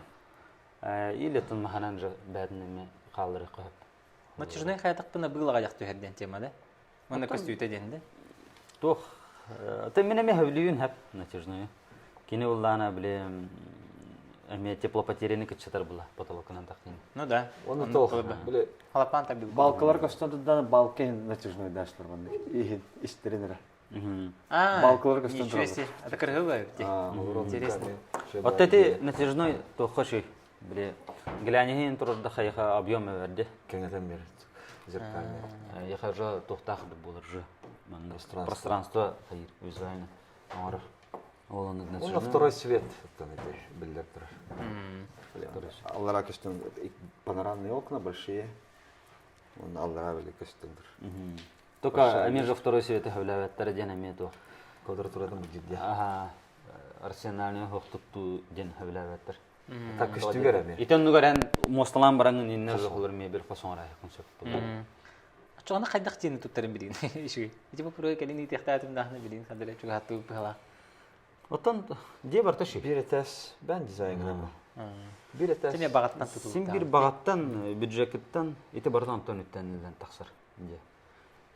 Или тын маханан жа бәдінеме қалыры қойып. Натяжной қайдақпына бұғылаға жақты өрден тема да? Оны көстүйті ден да? Тоқ. Ты менеме хөвлүйін әп натяжной. Кені ұллана білем... Әме теплопотерені күтшетар бұла потолокынан тақтен. Ну да. Оны тоқ. Халапан табил. Балкалар көстөндүдан балкен натяжной дашлар бандай. Ихин истеринер. Балкалар көстөндүдан. Ничего себе. Это крыло. Интересно. Вот эти натяжной тоққы Біле, глянеген тұрырда қайға объемы верді. Кеңетен береді. Зеркальный. Яқа жа тоқтақ болыр жа. Пространство қайыр, визуально. Арыр. Он на второй свет билдер тұрыр. Аллара көстен панорамные окна большие. Он аллара били көстендір. Только они же второй свет являют тарадена мету. Квадратурадан бүдді. Арсенальный хоқтутту ден являют. Так көстігер әме. Итен нүгәрән мосталан бараңын иннер жоқылыр мебел қосон райы концепт. Чоғаны қайдақ тені тұттарын білейін. Ити бұл пұрой кәлін итектатым дағыны білейін. Қадыры чуға хатты бұғала. Оттан де бар таши. Bir etes ben dizaynım. Bir etes. Сене бағаттан тұтылды. Син бир багаттан бюджеттен ити бардан Антон үттәннән тахсыр. Инде.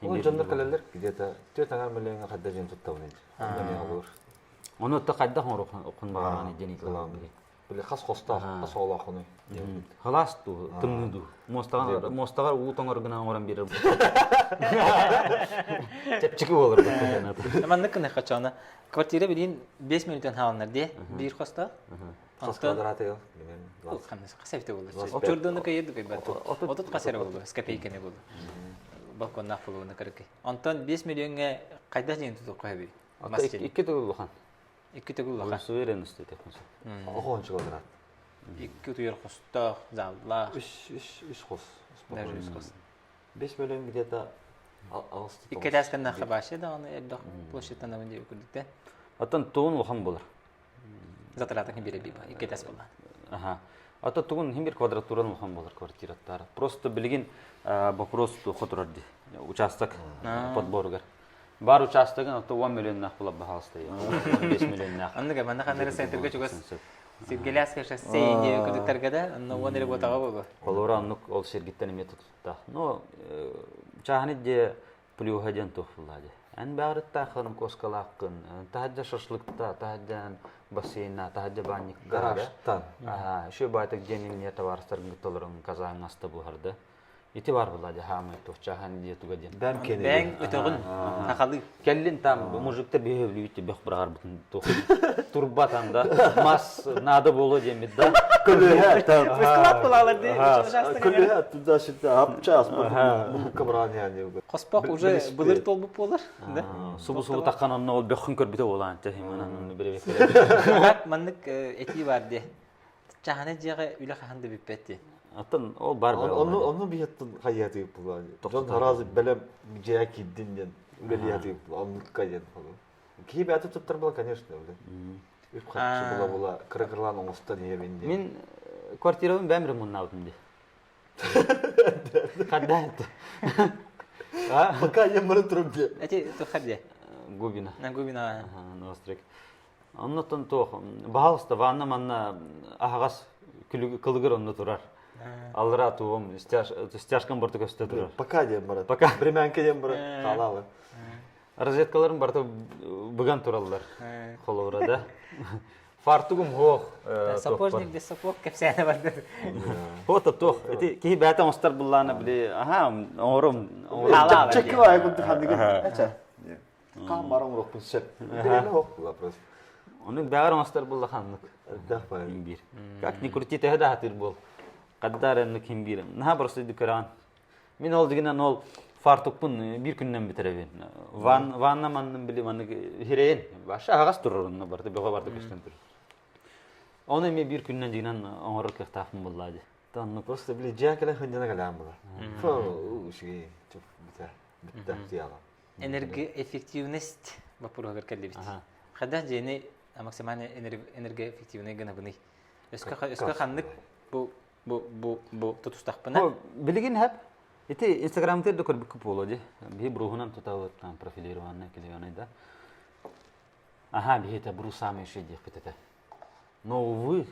Ол жандар калалар где-то 4 миллионга кадда жен туттау нәҗ. Онда olur. Оны та кайда хон баганы дени кылам. Биле хас хоста, хас ола хоны. Халас ту тымнду. Мостагар у тоңор гына оран бирер. Чепчики болор бу. Аманны кына қачаны. Квартира білейін 5 минуттан хаванлар де. Bir хоста. Хас квадраты yok. Ол қамнысы қасафте болды. Чордоны кайды кай бар. Отут қасары болды. Скопейкене болды. Балконнақ болуына керек. Антон 5 миллионға қайда дейін тұтып қойып. Икки түгүл хан. Икки түгіл лақа. Суверенность деп қойса. Оғончы квадрат. Икки түйер қоста, залла. Үш хос. Даже үш қоста. 5 миллион где-то алысты. Икки тәскенна қабашы да оны әлдіқ площадьтан да өнде өкілдікті. Аттан туын лхан болар. Затыратың бере бейба. Икки тәс болар. Ага. Ата туын химбир квадратуран лхан болар квартираттар. Просто билген вопрос хотурарди. Участок подборгар. Бар участогын ото 1 миллионнақ булап баһалысты. 15 миллионнақ. Анныга мана ханнары сайтырга чугас. Сиргеляска шассей де өкілдіктерге да, анна уан әрі ботаға болу. Колора аннук ол сергиттен метод тутта. Но чахани де плюхаден тухфуллади. Ан багырытта ханım коскалаққын, тахаджа шашлыкта, тахаджан бассейна, тахаджа банник Гаражтан. Ага, şu baytak jenin ne tavarstırın gıtolарын казаң аста буларды. Ити бар буллади хамы тухчахан де тугаден. Ben kendim. Бәң өтіғын, тақалы. Келлин там мужиктер бехевлүйті бех брагар бутын тух. Турбатанда мас надо боло демит да. Külühe tam. Высқылат болалар де. Külühe tуда şimdi yapacağız. Bu kabran yani. Қоспақ уже бұлыр толбып болар. Субу таккан онно ол бехин көрбите болан техиманан беребек. Бірақ маннык эти бар де. Чаханы жағы үлі қағанды біппетті. Аттан ол бар бар. Onu bir yattın hayatı yapılan. John Tarazı belem Jack Dinden öyle hayatı yapılan. Onu kayan falan. Ki bir atı tuttur bula, конечно, öyle. Üç katçı bula kırıkırlan olsa diye bindi. Мен квартирабын бәмір мұнна алдым де. Қадда әтті. Пока я мру трубе. Әте тұқар де. Губина. На губина. Новострек. Оннотон тоқ. Бағалысты ванна манна ағағас кылыгыр онны тұрар. Алыра туым стяжкан бұрты көсті тұрар. Пока дем мру. Пока. Временке дем мру. Қалалы. Розеткаларын барты бұған тұралылар. Қолуыра да. Фартугум хоқ. Сапожник де сапог кәпсәне барды. Хота тоқ. Кейі бәтен остар бұлланы біле. Аха, оңырым. Çeki var ya bu hadi. Aça. Kan barang rokun set. Böyle hok вопрос. Оның бәрі остар бұлла қанлық. Дахпай. Химбир. Как ни крути тәһдә хатыр бол. Каддар энне химбир. Наһа просто дикран. Мен ол дигәннән ол фартукпын бир көннән битерәбен. Ванна манның биле манны хирен. Баша агас турырны барды бега барды кештен тур. Оны мен бир көннән дигәннән аңгыр кыхтафым буллады. Tanrı просто bile cekele hıncana kalan bu. Фу, şey çok biter. Bitti diyala. Энергоэффективность вопрога гәркәле бит. Хада җене максималь энергоэффективный гына буны. Өскә ханнык бу тутустакпына. О, билеген хәп. Ите Instagram'da da көрбүк күп болоди. Би бругунан тутавыт там профилированный келгән да. Ага, би это бру самый шеди хитете. Но увы,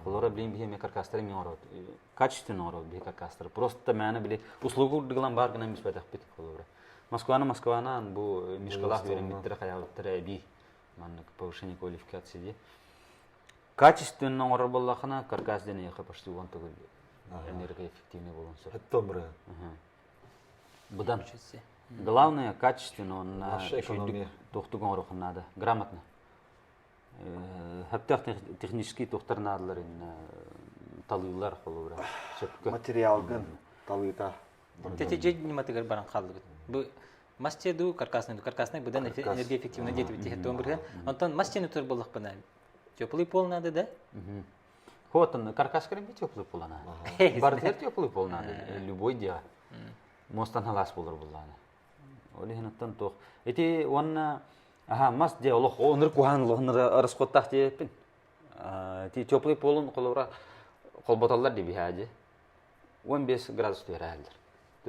холора блин би каркастер ми орот. Качественно орот би каркастер. Просто мәне биле услугу дигән бар гына мис бетәк бит холора. Москвана бу мишкалах берем биттер хаяттыр би. Маннык повышение квалификации ди. Качественно орот боллахына каркастен яхы почти вон тогы. Энергоэффективный болонса. Hatta mı? Будан. Главное качественно он Наша экономия. тохтуган рухнада. Грамотно. Хәтта технический тохтарнадылар талыйлар холура. Материалгын талыйта. Тете ниматыгар баран калды бит. Бу мастерду каркасный будан энергоэффективный детип бит. Томбурга. Антон мастерны тур болдук бана. Теплый пол надо, да? Хотон каркас крем бит теплый пол ана. Бардер теплый пол надо. Любой диа. Мостан халас болор булланы. Олихнаттан тох. Эти ванна ага мас де олох оныр куанлыгын арыскоттак депин. Эти теплый полун колора колботаллар деп хажы. 15 градус берәлдер.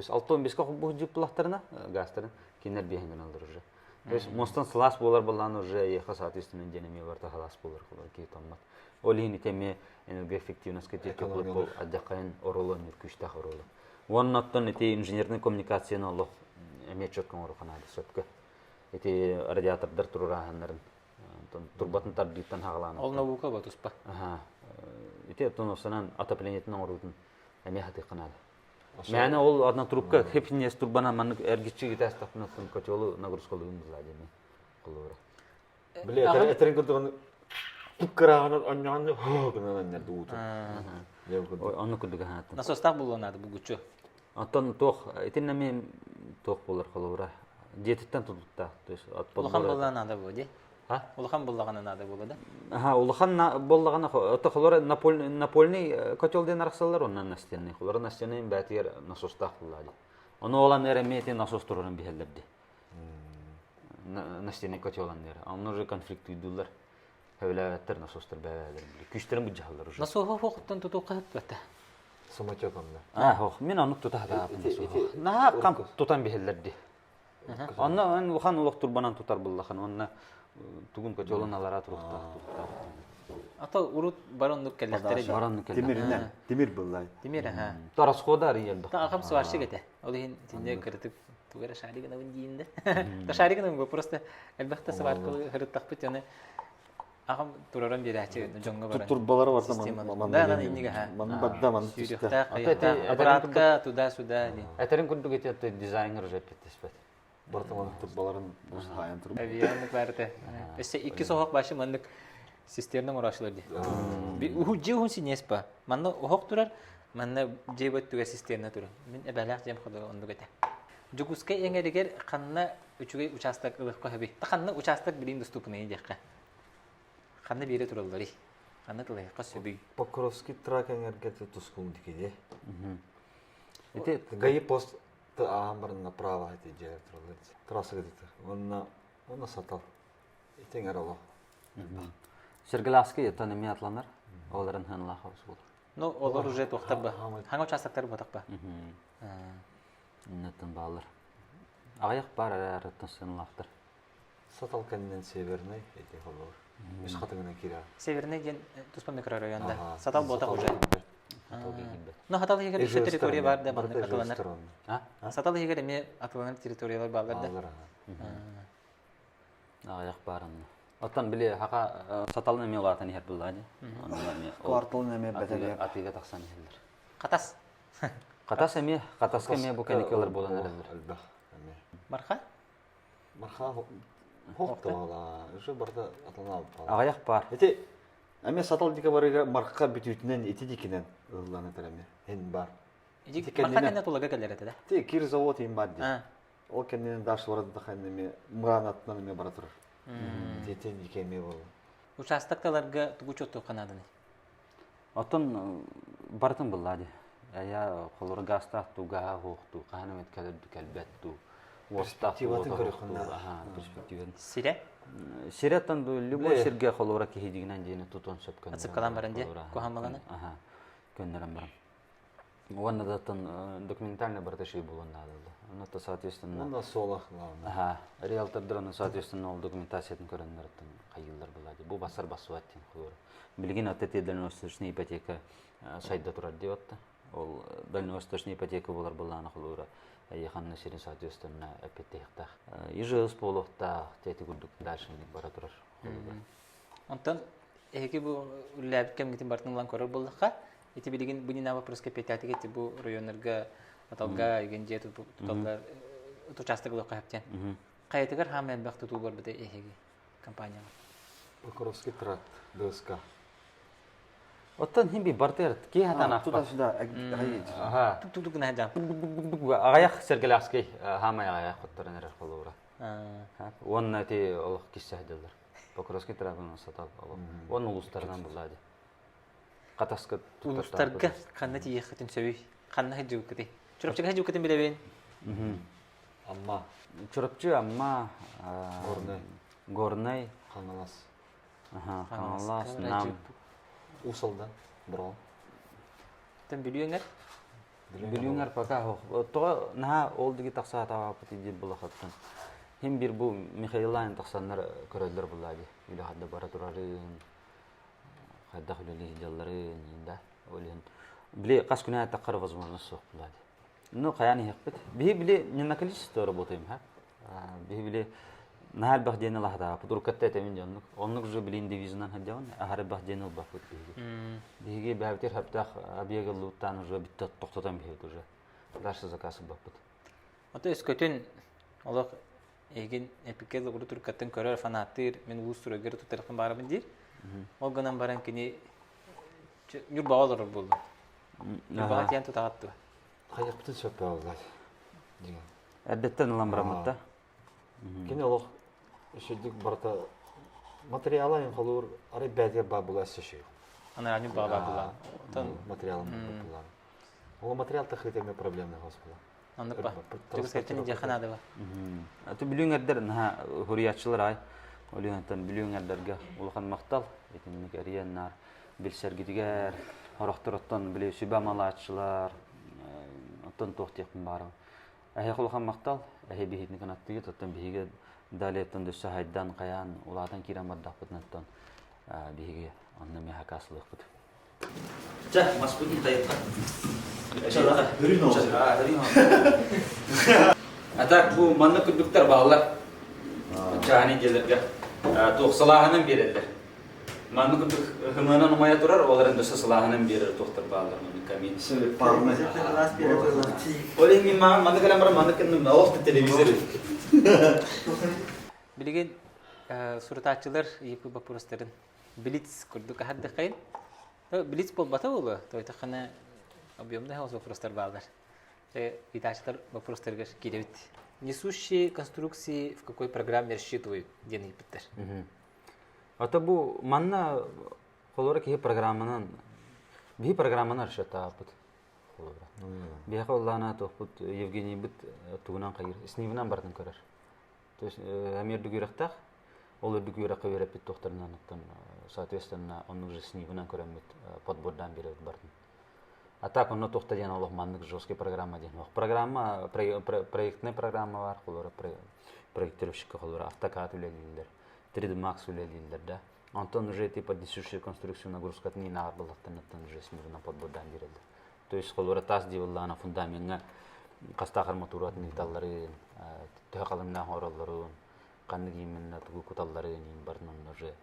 есть 6-15 бу жиплахтарына гастарын кинер бехенден алдар уже. То есть мостан слас болар балан уже еха соответственно денеме барта халас болар колор ки таммат. Олин теме энергоэффективность кетет тепло аддакайн оролон күчтах ороло. Воннаттан эти инженерный коммуникацияны аллах эмечөткөн ороханады сөпкө. Эти радиатордар турураханнарын турбатын тардыттан хагаланы. Ол наука ба туспа. Ага. Эти тоносынан отоплениятын орудун эме хаты канады. Мәне ол одна трубка хепнес турбана ман эргичи гитас тапнатын котелу нагрузкалуым задеме. Колора. Биле этерин көрдөгөн туккараганы аннаны хогнан нер дууту. Аны күдүгө хатын. Насостак булганады бу күчү. Аттан тох этиннеме тох болар колора. Детиттен тутутта. То есть от Улахан булганады бу ди. Ha? Улахан булганады булады. Ага, улахан боллагана ото колора напольный котелден арсалар оннан настенный. Колора настенный бәтер насостак булады. Оны олан эремети насос турурун бихеллерди. Настенный котелан дер. Аны уже конфликт үйдүлөр. Хөвләттер насостар бәләләр. Күчтерин бу жаһаллар уже. Насоха хоктан туту кайып бата. Самачокамда. Хох, мен аны тутада. На кам тутан бихеллерди. Аны улахан улак турбанан тутар буллахан. Онна тугун котелон алара турукта. Ата урут барондук келлектери. Баранны келди. Тимиринен, тимир буллай. Тимир ха. Тарас ходар ел. Та акам сваршы кете. Ол ин тинде кыртып тугара шаригына виндинде. Та шаригына бу просто элбахта сваркы хырыттак бит яны. Акам тураран берачы жонга бара. Турбалары бар ман. Да, инниге ха. Ман бадда ман Сүйрөктө аппаратка туда-сюда ди. Этерин күндүк этет дизайнер жетпетеспет. Бартаман турбаларын бус хаян турб. Авианлык барды. Эсе 2 сохок башы мандык системнең урашлар ди. Би уху синеспа. Манда охок турар, манда жебет туга системна турар. Мен эбалак жем хода ондук эте. Жугуска эңерегер канна үчүгө участок ылык кахби. Канна участок билим доступный декка. Канна бире тураллары. Канна тылай касыби. Покровский трак энергетик тускун дикеде. Эти Гаи пост амбарын направо эти же тураллар. Трасса где-то. Он сатал. Итен арало. Сергеласки это неме атланар. Оларын ханла хаусул. Ну, олар уже токтап. Ханга участоктар ботакпа. Нетен балар. Аяк бар араттан сынлактыр. Сатал кеннен северный эти холор. Мис хатыгына кира. Северный ген Туспа микрорайонда. Сатал ботак уже. Атал кегибе. Но хатал егер еще территория бар да барды аталанар. А? Сатал егер эме аталанар территориялар бар да. Аяк барын. Оттан биле хака саталны мелатын хеп булады. Квартал неме бетелер. Атыга таксан хелдер. Катас. Катас эме, катаска эме бу каникалар болан элдер. Алба. Эме. Марха? Марха хоктала. Уже барда атална. Аяк бар. Эти эме сатал дике барыга марка бүтүтүнөн эти дикенен ылланы тереме. Эн бар. Иди марха кенне тулага келер эте да. Ти кир завод им бадди. А. Ол кеннен даш барда ханеме муранатнан эме бара турар. Тетен дикеме бол. Участокталарга тугучотто канадыны. Оттан бартын булады. Я холор гаста туга хохту, канамет калер калбетту. Перспективатын көрөхүнөр. Ага, перспективен. Сире? Сиреттан любой серге холора кехидигинен жени тутон сөпкөн. Ацыккалан барынде, кохамаланы? Ага. Көннөрөн барам. Онда даттан документальный барташи болон надылды. Онда соответственно. Онда солах. Ага, риэлтордорун соответственно ол документациятын көрөннөрдөн кайылдар булады. Бу басар басуаттын холора. Билген АТТ дальневосточная ипотека сайда турар деп атты. Ол дальневосточная ипотека болар буланы холора. Яханна сирин соответственно эпетехта. Ижыс болохта тети гудук дальше бара турар. Онтан эки бу ләб кем гитин бартынлан көрөр булдыкка. Эти билген бунина вопроска петятыга эти бу районнарга аталга еген же туталлар участоклы кайыптен. Кайтыгар хаммен бакты тулбар бите эги компания. Покровский тракт ДСК. Оттан химби бартер ки хатана туда-сюда. Ага. Тук на да. Аяк сергеласки хама аяк хоттарнер холора. А. Онна ти олох киссаһдылар. Покровский трактын сатал. Он улустардан булады. Катаска Улустарга каннати ехатын сөй. Канна хажу кете. Чурапчыга хажу кете билебен. Амма. Чурапчы амма горный. Ханалас. Ага, каналас нам. Усалда. Бро. Тен билүеңер. Билүүңер пока хох. Тоо наха ол диги такса таапыт иди булахаттан. Хим бир бу Михаилайн таксаннар көрөлдөр буллади. Иле хадда бара турарын. Хадда хулели жаллары инда. Олен. Биле кас күнә таккар возможность сок буллади. Ну каяни хекпет. Биле не на количество работаем, ха. Биле нахал бахден лахда. Путуркатта темин жаннык. Оннук же билин дивизионнан хаддаван. Ахар бахден ул бакыт биги. Биги бәвтер хаптах абиягылуттан уже битте токтотан бихет уже. Дальше заказы бакыт. Ата өскөтөн олох эгин эпикез уру туркаттын көрөр фанаттыр мен устурөгөр тутаркын барабын дир. Ол гынан баран кини юр баалар болду. Юрбага тиян тутагатты. Каяптын сөп алды. Деген. Әдеттен ламбраматта. Кини олох шедик барта материалын калыр ары бәдер бабула сеши. Ана раню баба була. Материалын бабула. Ол материал тахритеме проблемный господа. Аны ба. Төгө сәттен жаханады ба. Аты билүүңердер наха хуриятчылар ай. Олуянтан билүүңердерге улахан мактал. Этинник арияннар билсергидигер хорохтороттон биле сүбә малаатчылар. Оттон тохтекин барын. Әһе улахан мактал, әһе бихитни канаттыгы тоттон биһиге далеттон дөссө хайдан каян улаатан кирен бардакпытнаттон биһиге анна мехакаслык бут. Жа, маспудин тайыпка. Атак бу манны күдүктөр баалар. Жаны келерге. Токсалаһынан берелер. Манны күдүк хымынан умая турар, оларын дөсө салаһынан берер токтор баалар маны камин. Сөйлеп парны. Олен манны калам бар манны кын офт телевизор. Билеген суртачылар ипи бапурастарын билиц курдук хадды кайын. Билиц болбата болу. Тойтахана объемный хаос вопростар балдар. Итачтар вопростарга киребит. Несущие конструкции в какой программе рассчитывают деньги питтер? Ата бу манна холора ки программанан би программаны рассчитапыт. Холора. Би холлана топут Евгений бит тугунан кайыр. Снивнан бардын көрөр. То есть амер дүгүрактак ол дүгүракка берип бит тохторунан соответственно он уже снивнан көрөмөт подбордан берип бардын. А так он тохта ден Аллах маннык жесткий программа ден. Программа проектная программа бар, холора проектировщик холора автокад үлелилер. 3D Max үлелилер да. Антон уже типа несущую конструкцию нагрузка не на балаттан уже снивнан подбордан берилди. То есть холора тас дивуллана фундаментга кастак арматуратын италлары төкалымна хороллорун канды кийимине тугу куталлары бардын уже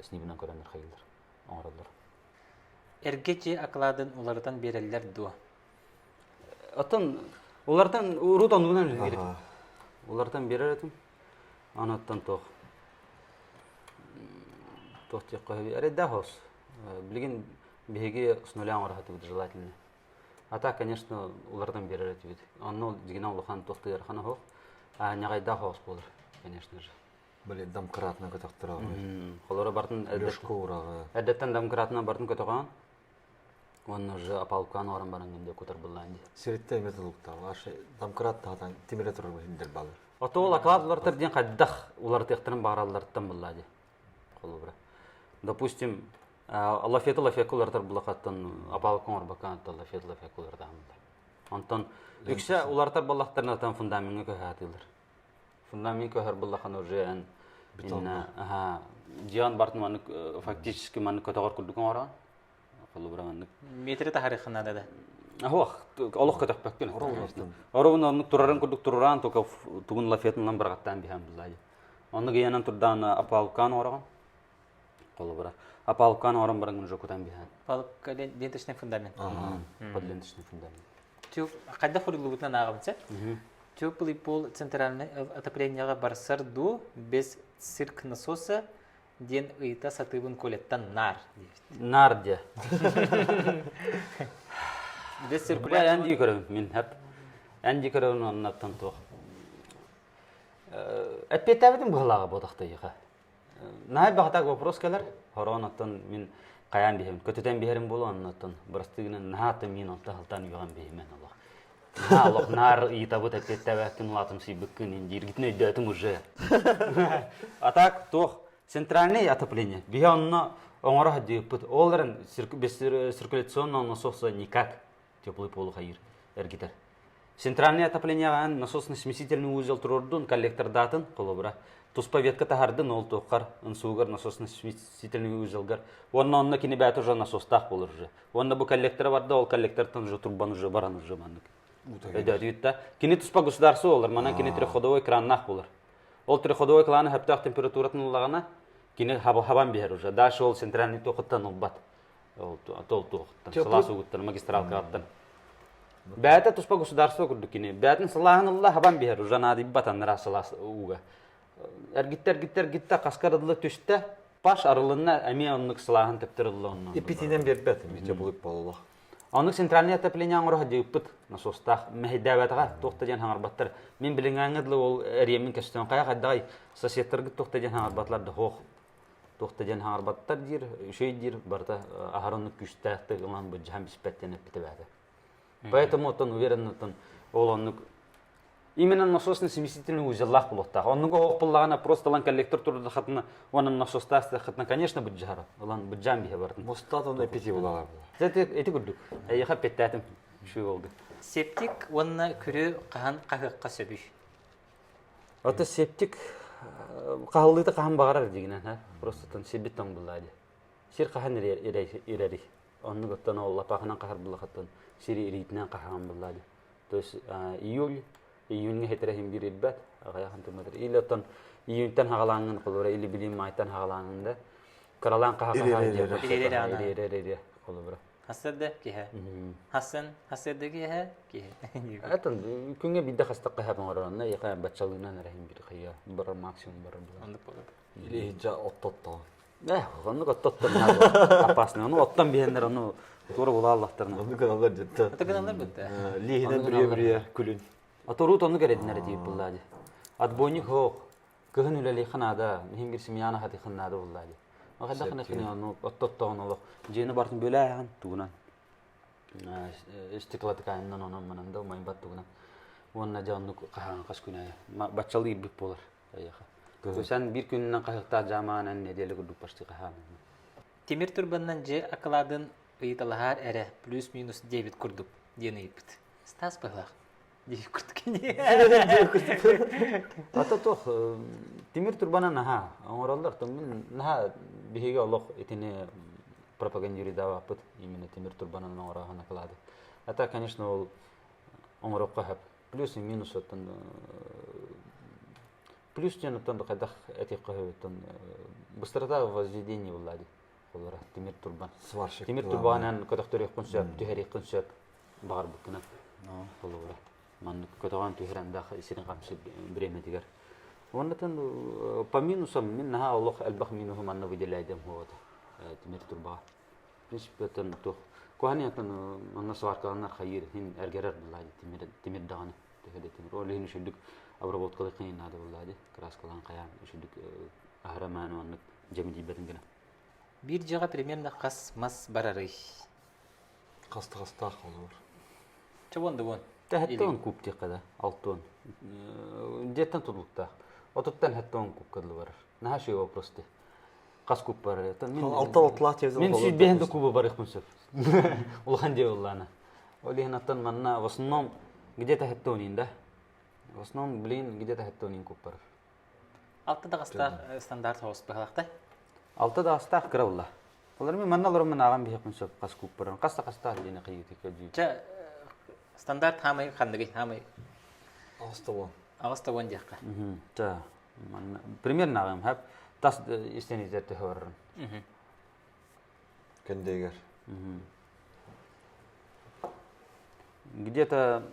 снивнан көрөнөр хайылдар. Оңроллор. Эргечи акладын улардан берелер дуа. Атын улардан урутан дугунан берет. Улардан беретим. Анаттан тох. Тох тек кой. Аре дахос. Билген беге с нуля арахаты будет желательно. А так, конечно, улардан берет вид. Анно дигина улахан тохты архана хох. А нягай дахос болар, конечно же. Биле домкратна катактыра. Холора бартын Лёшко урагы. әдеттен домкратна бартын көтөгөн. Он уже апалкан орын барангенде көтөр булланди. Сиретте металлуктар. Ашы домкрат таган температура биндер балыр. Ото ол акладлар ден каддах улар тектирин бараллардан буллади. Холора. Допустим, лафетулар булакаттан апалкан орбакан лафетулардан. Антон үксә улартар баллахтарнатан фундаментке көһәтилер. Фундамент көһәр буллахан уже инна Диан Бартман фактически ман көтөгөр күрдүкөн ара. Холобран. Метре тарихына да. Ахох, Аллах көтөкпөккөн. Оровун турарын күрдүк туран тока тугун лафетинен баргаттан бихам буллай. Оны гыянан турдан апалкан ораган. Холобра. Апалкан оран барган уже көтөн бихам. Палка ленточный фундамент. Подленточный фундамент. Тюк кайда хорилубутна нагымча? Теплый пол центральный отопление барсар ду без цирк насоса ден ыйта сатыбын колеттан нар. Нарде. Без Циркуляция циркуляции. анди көрөм мен хеп. Анди көрөм аннаттан тох. Эппетабидин быгылага бодакта йыга. Най багатак вопрос келер. Хоронаттан мен каян бихем. Көтөтен бихерим болу аннаттан. Бырастыгынан нахаты мен антахалтан юган бихемен Аллах. Аллах нар итабы тәттәбәккин латым сибеккин индиргитне дөтүм уже. А так тох центральное отопление. Биханна оңора дипут. Оларын циркуляционный насоса никак теплый пол хайыр. эргитер. Центральное отопление насосно-смесительный узел турордун коллектор датын колобра. Туспа ветка тахардын ол тоққар, ынсугар насосно-смесительный узелгар. Онна кини бәт уже насостақ болыр же. Онна бу коллектор барды, ол коллектортан же турбан уже баран уже маннык. Кини туспа государство олар, манан кини треходовой краннах болыр. Ол треходовой краны хаптақ температуратын улагана, кини хабан бихер уже. Дальше ол центральный тоқыттан олбат. Ол тоқыттан, салас угуттан, магистралка аттан. Бәті туспа государство күрді кини. Бәтін салағын ұлла хабан бихер уже нады баттан нара салас уға. Эргиттер каскарыдлы түшті, паш арылына әме оннық салағын тептерілі оннан. Ипитинен бербәтім, ете бұлып болула. Оннық центральный отопление аңырға дейіппіт насостақ, мәхеддәбәтіға тоқтаден хаңарбаттар. Мен білің аңыдлы ол әриемін кәстен қая қаддағай сосеттіргі тоқтаден хаңарбатларды хоқ. Тоқтаден хаңарбаттар дейір, үшей дейір, барда ағарынық күштәқті ұлан бұл жам біспәттен әппіті бәді. Поэтому он уверен, что он именно насосно-смесительный узеллах булуттах. Он него поллагана просто лан коллектор турда хатна, он насостас хатна, конечно, будет жара. Лан будет джамби хабартын. Мостат он эпити булага. Эти гудук. Я хапет татым шу oldu. Септик онна күрү кахан кахыкка сөбүш. Это септик кахылыты кахан багарар дегенен, ha. Просто тан себит тан булады. Сир кахан ирери. Он готтан Алла пахынан кахар булахаттан. Сири иритнен кахан булады. То есть июньге хетерехим бир илбет, агаяхан тумадыр. Или тан июньтен хагалангын кылбыра, или билим майтан хагалангында. Каралан кахан ирери кылбыра. Hasırda kihe. Hasırda kihe. Это күнгө бидде хастак кахабын орона, яка бачалыгынан рахим бир кыя, бир максимум бир була. Анда болот. Или жа оттотто. Onu ottottan apasını, onu ottan bihenler onu doğru bula Allah'tarına. Onu kanallar ciddi. Ata kanallar bitti. Lihine biriye külün. Atorut onu geredinler deyip bulladı. Adboynik hoq. Kıhın üleli xanada, mühim bir simyana hati xanada bulladı. Oxada xana kini onu ottottan onu. Jeni bartın böyle ayağın tuğunan. İstiklat kayından onun mananda umayın bat tuğunan. Onun canlı qahan qas günaya. Batçalı ilbik bolar. Sen bir günden qayıqta jamanan nedeli guduk baştı qahan. Temir turbandan je akaladın ıyıtalahar ere plus minus 9 kurduk diyene ipit. Stas bağlaq. Deyip kurduk. Ata toh Timir turbana naha. Orallar tumun naha bihige Allah etini пропагандирует дава пut именно Timir turbanın orağına kıladı. Ata конечно ол оңырок қахап. Плюс и минус оттан плюс тен оттан қайдақ этих қахап быстрота возведения влади. Олар Timir turban. Сварщик. Timir turbanын көтөктөрөк күнсөп, түһәрек күнсөп бар букына. Олар. Ман көтөгөн түһәрәндә исерин камсы биреме дигәр. Оннан по минусам мен наха Аллах албах минуху манна выделяйдем вот. Timir turba. В принципе это то. Куанятан манна сваркалар хайыр хин эргерер булады Timir даганы. Тегеде Timir. Ол хин шүдүк обработкалы кыйын нады булады. Краскалан каян шүдүк ахраман онны жемди бетингене. Bir jağa примерно қас мас барары. Қаста olur. Чабонды вон. Тәһәттән күп тиккәдә, 6 тонн. Деттән тулыкта. Отыттан хәттән күп кыдлы бар. Наһа шуй вопросты. Кас күп бар. Алты тезен. Мен сүз бәһендә күп бар ихмәсәф. Ул хәнде уллана. Олиһен аттан манна в основном где-то хәттән инде. В основном блин где-то хәттән күп бар. Алтыда қаста стандарт хаус бағлақта. 6 да астах кырылла. Олар мен манналар мен агам бихәкмәсәф кас күп бар. Каста дине кыйты кәҗи. Ча стандарт хамай қандығы хамай. Ағыста вон жаққа. Та, примерно агам хәп тас истенизәте хөррен. Кендегер. Где-то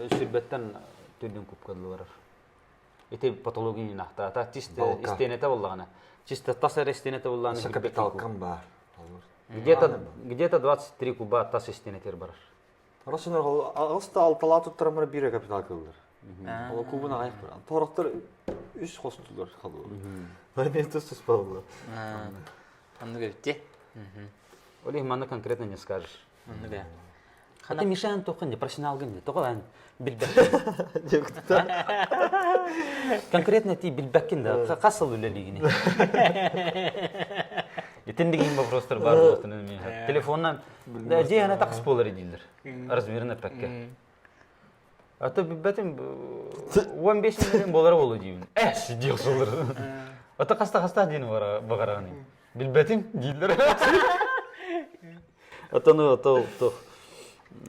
ширбеттен төдөн күп кыдлы бар. Эте патология нахта, та чисто истенете буллагана. Чисто тасыр истенете буллагана. Капитал камба. Где-то 23 куба тас истенетер бар. Расыныр ағыста алтала тұттырамыр бире капитал кылдыр. Ол кубына аяқ бір. Торақтар 3 қостылар қалуы. Мен тұстыс балылы. Анны көріпте? Олег, маны конкретно не скажешь. Анны бә. Ты мешаем тоқын, профессионал гынды. Тоқы бән білбәк. Конкретно ти білбәккен да. Қасыл өлелігіне. Етіндеген вопростар бар болсын. Телефоннан. Же ана тақыс болар еділдір. Размеріне пәкке. Ата битбетим 15 миллион болар болу деймін. Сидел солар. Ата қаста дейін бағарағаны. Билбетим дейділер. Ата ну то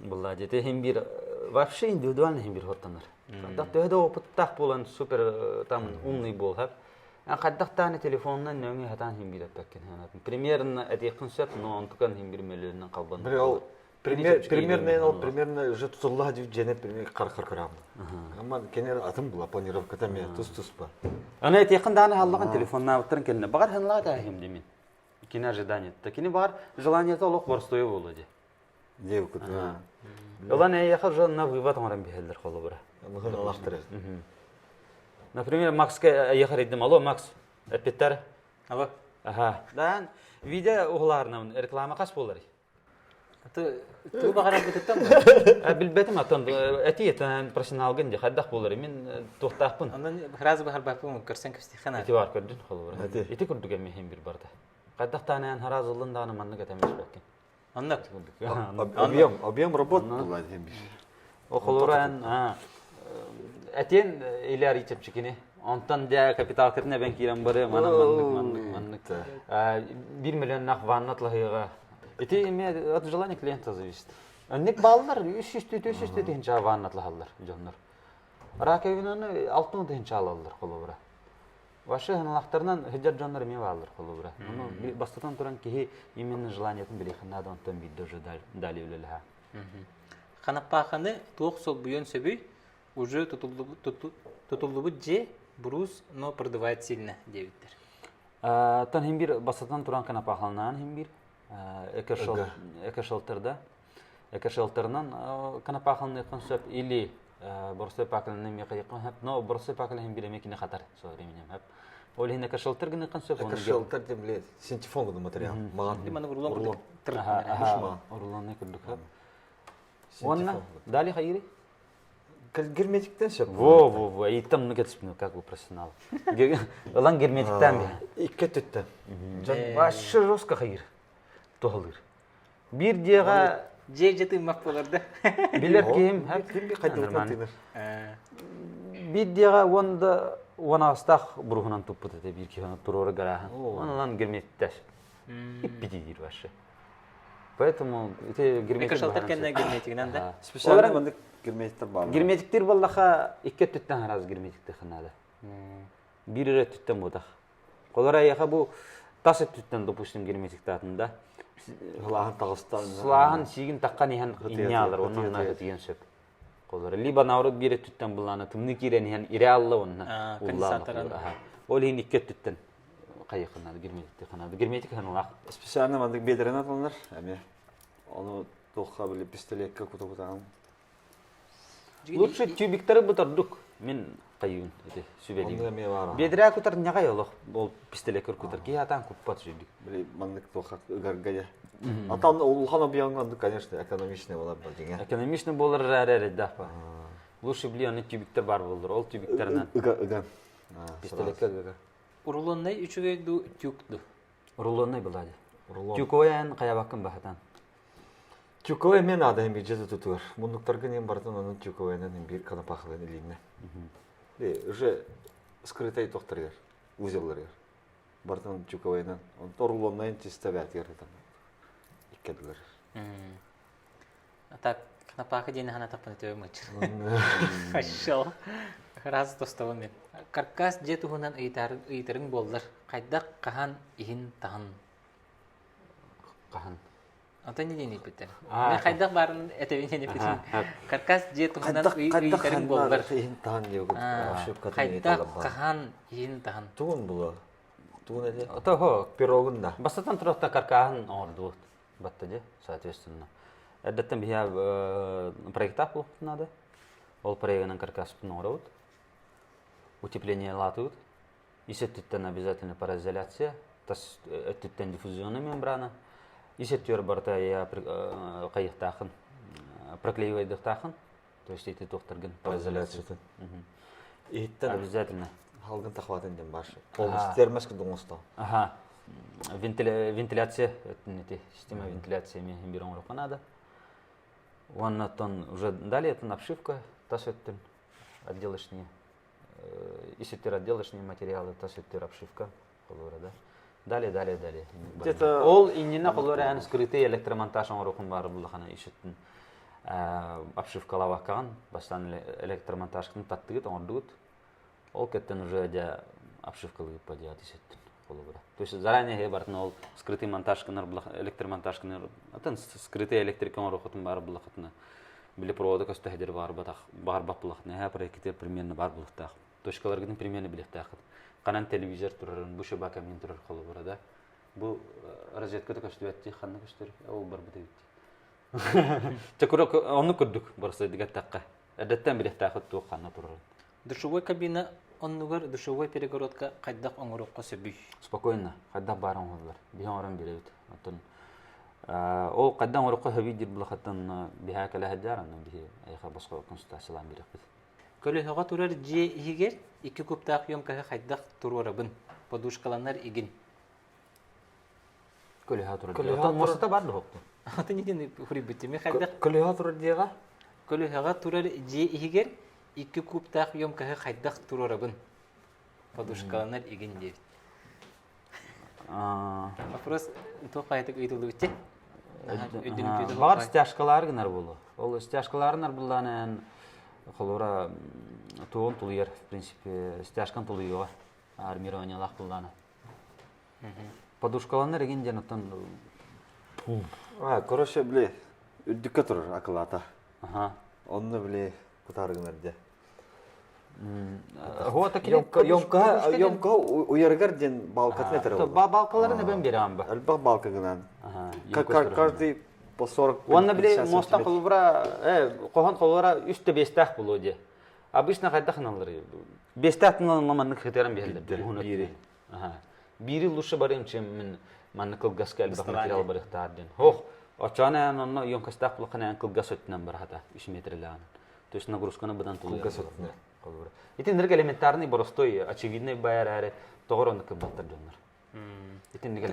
была дете химбир вообще индивидуально химбир хоттанар. Да төһдө опыттах болан супер там умный бол хап. Каддактаны телефоннан нөңе хатан химбир атпаккен. Примерно этекин сөп, но онтукан химбир миллионнан калбан. Бир ол примерно же тутулла деп жене примерно каркырам. Амма кенер атым була планировкада мен тус ба. Ана этекин даны халлаган телефонна уттырын келне. Багар ханлага да хим демин. Кини ожидание. Такини бар желание толок борстою болду. Деп күт. Олан яха же на вывод марам бихелдер холу бара. Аллахын аллахтыр. Например, Максқа яхар идем. Алло, Макс. Эппеттер. Алло. Ага. Дан видео угларынан реклама кас болар. Ту багарап битеттен. Билбетим атын этиетен профессионал генде хаддах болар. Мен тохтапын. Андан хразы бахар бапым көрсен кыстихана. Этибар көрдүн холу бара. Эти көрдүгө мен хем бир барда. Хаддах танан харазылын даны манны кетемес беккен. Аннак. Объем работ була дем биш. О холуран этен илер ичепчикини. Онтан да капитал кертне бен кирен бары маннык. 1 миллион нах ваннатлыгыга. Эти эме от желания клиента зависит. Анник баллар 300 тенча ваннатлыгалар жоннор. Раковинаны 6 тенча алалар холура. Ваши ханалахтарнан хиджат жоннор ме баллар холура. Ну бастатан туран ки именно желаниятын билехин надо онтан бидде уже дали үлелха. Ханапаханы туох сол буен сөбүй уже тутулубу же брус, но продавает сильно девиттер. Тан химбир бастатан туран канапахалнан химбир экошелтерда. Экошелтернан канапахалны концепт или борсы пакалны мекайкын хап, но борсы пакалны химбир мекине хатар со временем хап. Ол хин экошелтер гыны концепт. Экошелтер демле синтефон материал. Маган Диманы урлон. Урлон көрдүк хап. Онна дали хайри. Герметиктен сөп. Во, иттам ну кетспин как у профессионал. Олан герметиктен бе. Икке түттен. Башы жостка хайыр. Тоғылыр. Бир дега Жеті мап боларды. билер кем хап Кимби кайтылган тинер. бир дега онда астах бурухунан туппута те бир кем турора гара. Онлан герметиктеш. Иппидир башы. Поэтому эти герметик. Экошелтер кенне герметигинен да. Специально мындык герметиктер бар. Герметиктер баллаха икке түттен хараз герметикте ханада. Бире түттен бодах. Колара яха бу тасы түттен допустим герметикте атында. Хлахан тагыстан. Слахан сигин таккан ихан инялар онун на деген сөп. Колара либо наурут бире түттен буланы тымны кирен ихан иреаллы онна. Конденсаторын. Ол ин икке түттен кайыкнады герметикте ханада. Герметик ханылак. Специально мындык бедерен атылар. Эми onu тоққа биле пистолетке кутаган. Лучше тюбиктері бұтардық. Мен қайын эти сүбелим. Онда ме бар. Бедре кутар няга олох ол пистолеткер кутар ки атан куппат жүрдүк. Биле мындык тоққа гаргая. Атан улхан объянган, конечно, экономичный бола деген. Экономичный болар рәре да. Лучше биле аны тюбиктер бар болдыр. Ол тюбиктернен Ыган. пистолетке гага. Урлоннай үчүгө ду тюкту. Рулонный болады. Рулон. Тюкоян каябакын бахатан. Тюковый мен ада hem bir ceza tutuyor. Munduklarga nem bardan onun tюковыйнан hem bir kanapakылын илине. Уже скрытый тохтаргар, узелларгар. Бардан тюковыйнан. Он торлоннан тестовят ярдан. Иккедилер. Так, канапака дейін хана таппаны төбе мычыр. Хашал. Раз тостауын мен. Каркас же туғынан ыйтырың болдыр. Қайдақ қахан ихин тағын. Кахан. Ата не дейін епеттер? Мен қайдақ барын әтәбен епеттер. Каркас же туғынан ыйтырың болдыр. Қайдақ қахан ихин тағын. Туғын бұла. Туғын әде? Того. Пирогында. Бастатан тұрақта каркахан орду батты де, соответственно. Әдеттен бия проектах болып надо. Ол проектынан каркаспын орауд. Утепление латуд. Исеттіттен обязательно пароизоляция. Тас әттіттен диффузионный мембрана. Исеттер барта я қайықтақын, проклеивайдықтақын. То есть эти тоқтаргын пароизоляция. Обязательно. Халгын тақватын дем башы. Полностью термескі доңыстау. Ага. Вентиляция, это система вентиляции мен бирон руханада. Вон уже далее это обшивка, тас өттін, отделочные, исеттер отделочные материалы, тас өттер обшивка, қолуыра, да. Далее. Где-то- Ол иннина қолуыра ән скрытый электромонтаж оңырықын бары бұлақана исеттін обшивкалава каған, бастан электромонтажкын таттығыт, оңырдығыт. Ол кеттен уже де обшивкалығыт падият исеттін қолуыра. То есть заранее бартын ол скрытый монтажкынар, электромонтажкынар, атын скрытый электрикан оңырықын бары бұлақытына. Били проводы көстәһдер бар бақ бұлақытына, проекттер примерно бар бұлақтақ. Точкаларгының примерно білектақыт. Қанан телевизор тұрырын, бұшы бакамин тұрыр қолуыра, да. Бұл розеткада көстü әтті, қанна көстер, ол бар бұда өтті. Чакурок оны көрдік барысы дигәттәккә. Әдәттән билеттәхет тук ханна турыр. Душевой кабина оннугар душевой перегородка кайдак оңорокка сөбүй. Спокойно, кайда барам булар. Биһәң орын бирәбит. Атын ол кайдан орыкка хөби дип булахаттан биһә кәлә хәдәр аннан биһә айха башка консультациялар бирәбит. Көлөһөгә турар же игер ике күптәк йомкага кайдак турырабын. Подушкаланнар игин. Көләһә турыр. Көлөһә Atan турыр. моста бар да хокты. Аты нидән хурибитеме кайдак Көлөһә турыр диега. көлөһөгә турар же игер ике күптәк йомкага кайдак турырабын. Подушкаланар игин дип. Вопрос то кайтып ыйтылды битте. Бар стяжкалар гынар булу. Ол стяжкаларнар булланан холора туон тулыер, в принципе, стяжкан тулыйга армирование лах буллана. Подушкаларнар ген жанаттан. Короче, бле, үддікке тұрыр акылата. Ага. Онны бле кутарыгынар де. Хуата килеп Йомка уяргар ден балкатне тәрі балкаларын бен берам ба. Әлбақ балка гынан. Ага. Каждый по 40. Ванна биле мостан кылбра, кохан кылбра үстө бестах булу де. Обычно кайда хыналар. Бестахтын маманны хетерен берлер. Ага. Бири лучше барым, чем мен манны кылгас калбак материал барыктар ден. Хох, очана анны йомкастах булкана кылгас өттүнөн барата 3 метрлан. То есть нагрузканы будан тулгас өттүнө. Эти элементарный, простой, очевидный байрары, тогороны кыбаттар дөннөр.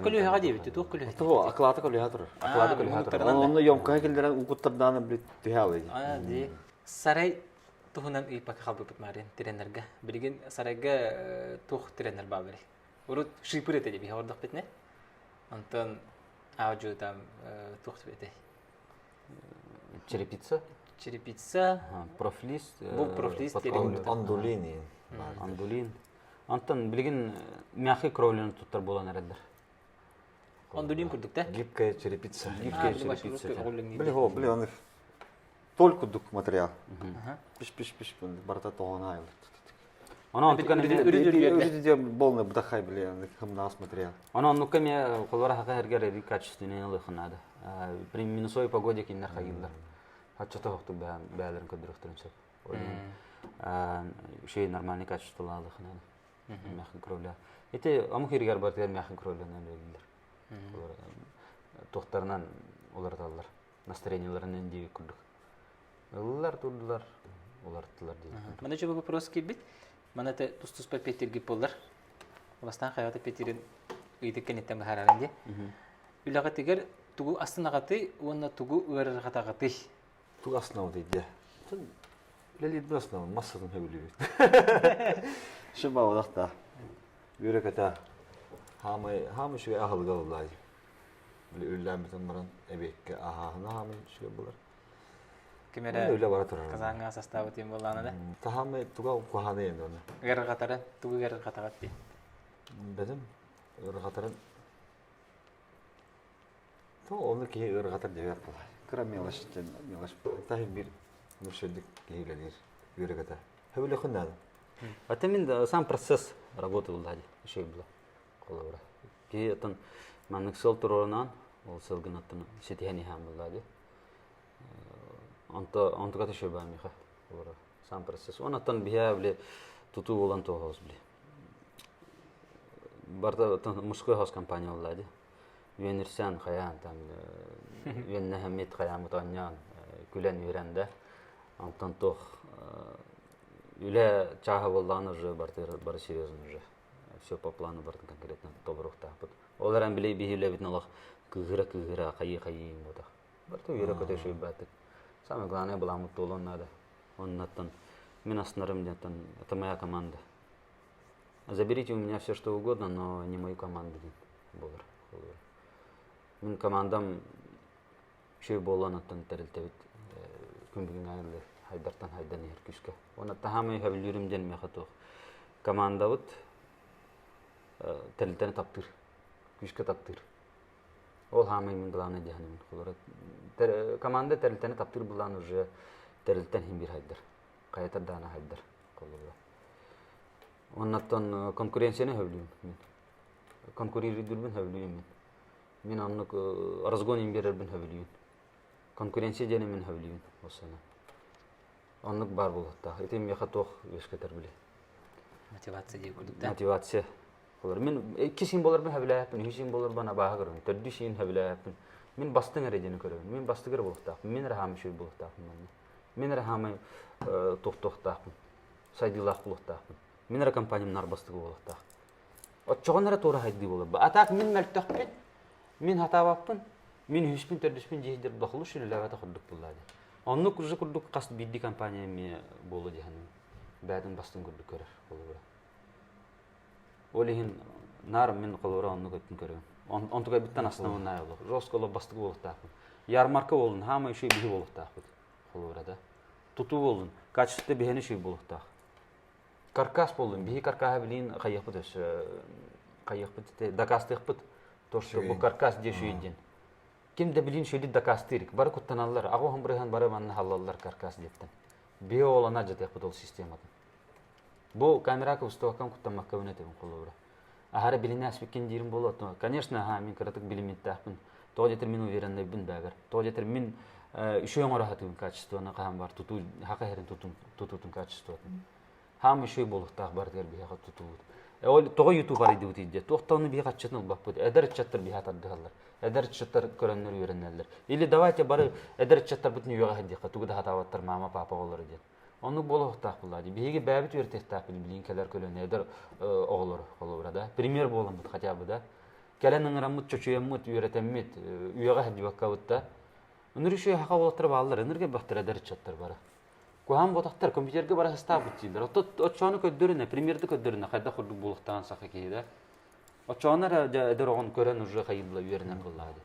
Көлөһөгә дибит, ту көлөһө. Того акылата көлөһә тұрыр. Аклады көлһә. Онны йомка келдерен укуттардан бле тыялы. Ди. Сарай тухунан ипак халбы битмарин тренерге. Билген сарайга тух тренер бабыр. Урут шипыр эте диби ордак битне. Антон аудио там тух бите. Черепица, Черепица, профлист, Бу профлист тереңдер. Андулини. андулин. Антон билген мягкий кровлен туттар болан эредер. ондулин күрдүк да. Гибкая черепица. Гибкая черепица. Бле, он их только дук материал. Ага. Пиш, барта тоған айлы. Она антукан Үрді болны бұдақай біле, хымнаас материал. она нуками колора хака хергер качественный лыхнада. При минусовой погоде кинер хаилдар. Хачата хохту бәлерин көдүрөктөрүнсөп. Шей нормальный качестволы лыхнада. Мягкий кровля. Эти амук хергер бар тегер мягкий кровляны белдер. Тохтарынан олар талдар. Настроенияларын диги күрдүк. Улар турдулар, олар тылар диги. Мана жобо вопрос кибит. Мана те тустус па петирги болдар. Бастан хаята петирин ыйдык кенеттен хараран ди. Үлага тегер тугу астынагаты, онна тугу ырыргатагаты. Туг основа дейді. Лелит бұл основа, массадан хөбілі бейт. Шыба одақта. Үйрек әті хамы шүге ағылға олай. Білі үллән бітін бұрын әбекке ағағына хамы шүге бұлар. Кемере Өйлі бара тұрар. казанга составы тем боланы да. Та хамы туға қуағаны енді оны. Ырыргатары, тугу ырыргатагаты. Бәдім ұрғатарын. Та оны кейі ұрғатар девер бұлай. Кыра мелаш бұлай. Та бір мұршедік кейләдер. Үйрек әті. Хөбілі құнады. Это мен сам процесс работы был дади, еще было колора. И это манник сол турорнан, ол селген аттан сетихани хам был дади. Он то еще ба миха, колора. Сам процесс. Он аттан бия бле туту волан то хос бле. Барта аттан мужской хос компания был дади. Универсиан хаян там, университет хаян мутаньян, күлен юренде. Антон тох Юля чаха болдан уже бары серьезно уже. Все по плану барды конкретно добрухта. Оларан билей бихиле бит налах кыгыра хайи вот. Барты юра көтөшөй баттык. Самое главное была мутулон надо. Оннаттан мен астынарым дентан это моя команда. Заберите у меня все что угодно, но не мою команду дейт болар. Мен командам шөй болан аттан тәрелтебит күнбүгүн айылы хайдартан хайдан ер күскө. Онатта хамы хабилүрүмден мехатох. Командабыт тәрелтени таптыр. Күскө таптыр. Ол хамы мен главный деханым. Команда тәрелтени таптыр булан уже тәрелтен химбир хайдар. Каятар дана хайдар. Оннаттан конкуренцияны хөвлүйм. Конкурирдүрбүн хөвлүйм. Мен аннык разгон имберербин хөвлүйм. Конкуренция дене мен хөвлүйм осана. Аннык бар болотта. Этем яхатох вешкетер биле. Мотивация дей күрдүк да. Мотивация. Мен 2 символлар мен хөвләппин, 3 символлар бана бага көрөм. 4 син хөвләппин. Мен бастың эредени көрөм. Мен бастыгыр болоттак. Мен рахам шүй болоттак. Мен рахамы токтоктакпын. Сайдылак болоттакпын. Мен компаниям нарбастыгы болоттак. Отчогонара туура хайды болот. Атак мен мелтөкпүн. Мен хатабаппын. Мен 3.400 жейдер дохлу шүлләгә тахырдык буллады. Онны күрҗе күрдүк каст бидди компания ме болу дигәнем. Бәдән бастын күрдүк көрөр болу. Олихин нар мен кылыра онны көттүн көрөм. Онтуга биттен основной олу. Жосколо бастык болуктакпын. Ярмарка болдун, хама иши биги болуктакпын. Кылырада. Туту болдун, качество бихени шүй болуктак. Каркас болдун, биги каркаха билин кайыкпыт өс. Кайыкпыт, дакастыкпыт. Тошто бу каркас де шүйден. Кимде билин шүйди дакастырык. Бары куттаналар, агы хамбырыган бары манны халаллар каркас дептен. Био олана жатыппыт ол системада. Бу камерака устокам куттамакка өнетебин кылыра. Ахара билине аспеккен дирим болот. Конечно, мен кыратык билимиттакпын. Тоодетер мен уверенный бин багар. Тоодетер мен ишөө оңорахатын качествоны кам бар. Туту хака херин тутутун качествоны. Хам ишөө болуктак бар дер бияга тутубут. Ол того YouTube бар иди утиде. Токтону бияга чатын бакпыт. Эдер чаттар бияга таддыгалар. Эдер чаттар көрөннөр үйрөннелер. Или давайте бары эдер чаттар бүтүн үйгө хаддыка. Тугда хатаваттар мама папа болор дет. Onu boluqtaq bulladı. Bihi bəbit öyrətək bilinkeler kölönə edər oğulur olurada. Primer bolun bu хотя бы да. Gələn ыңрамыт çöçüyəmit öyrətəmit üyəyə hədivakavutda. Onur işe haqa bolaqtırıb alırlar. Onurga baxtır edər çatlar bara. Kuham botaqtar kompüterge bara hesab etdilər. O çoğunu köddürünə, primerdə köddürünə qayda xurdu boluqtan saqa keydə. O çoğunlar edər oğun görən uje qayıbla öyrənən bulladı.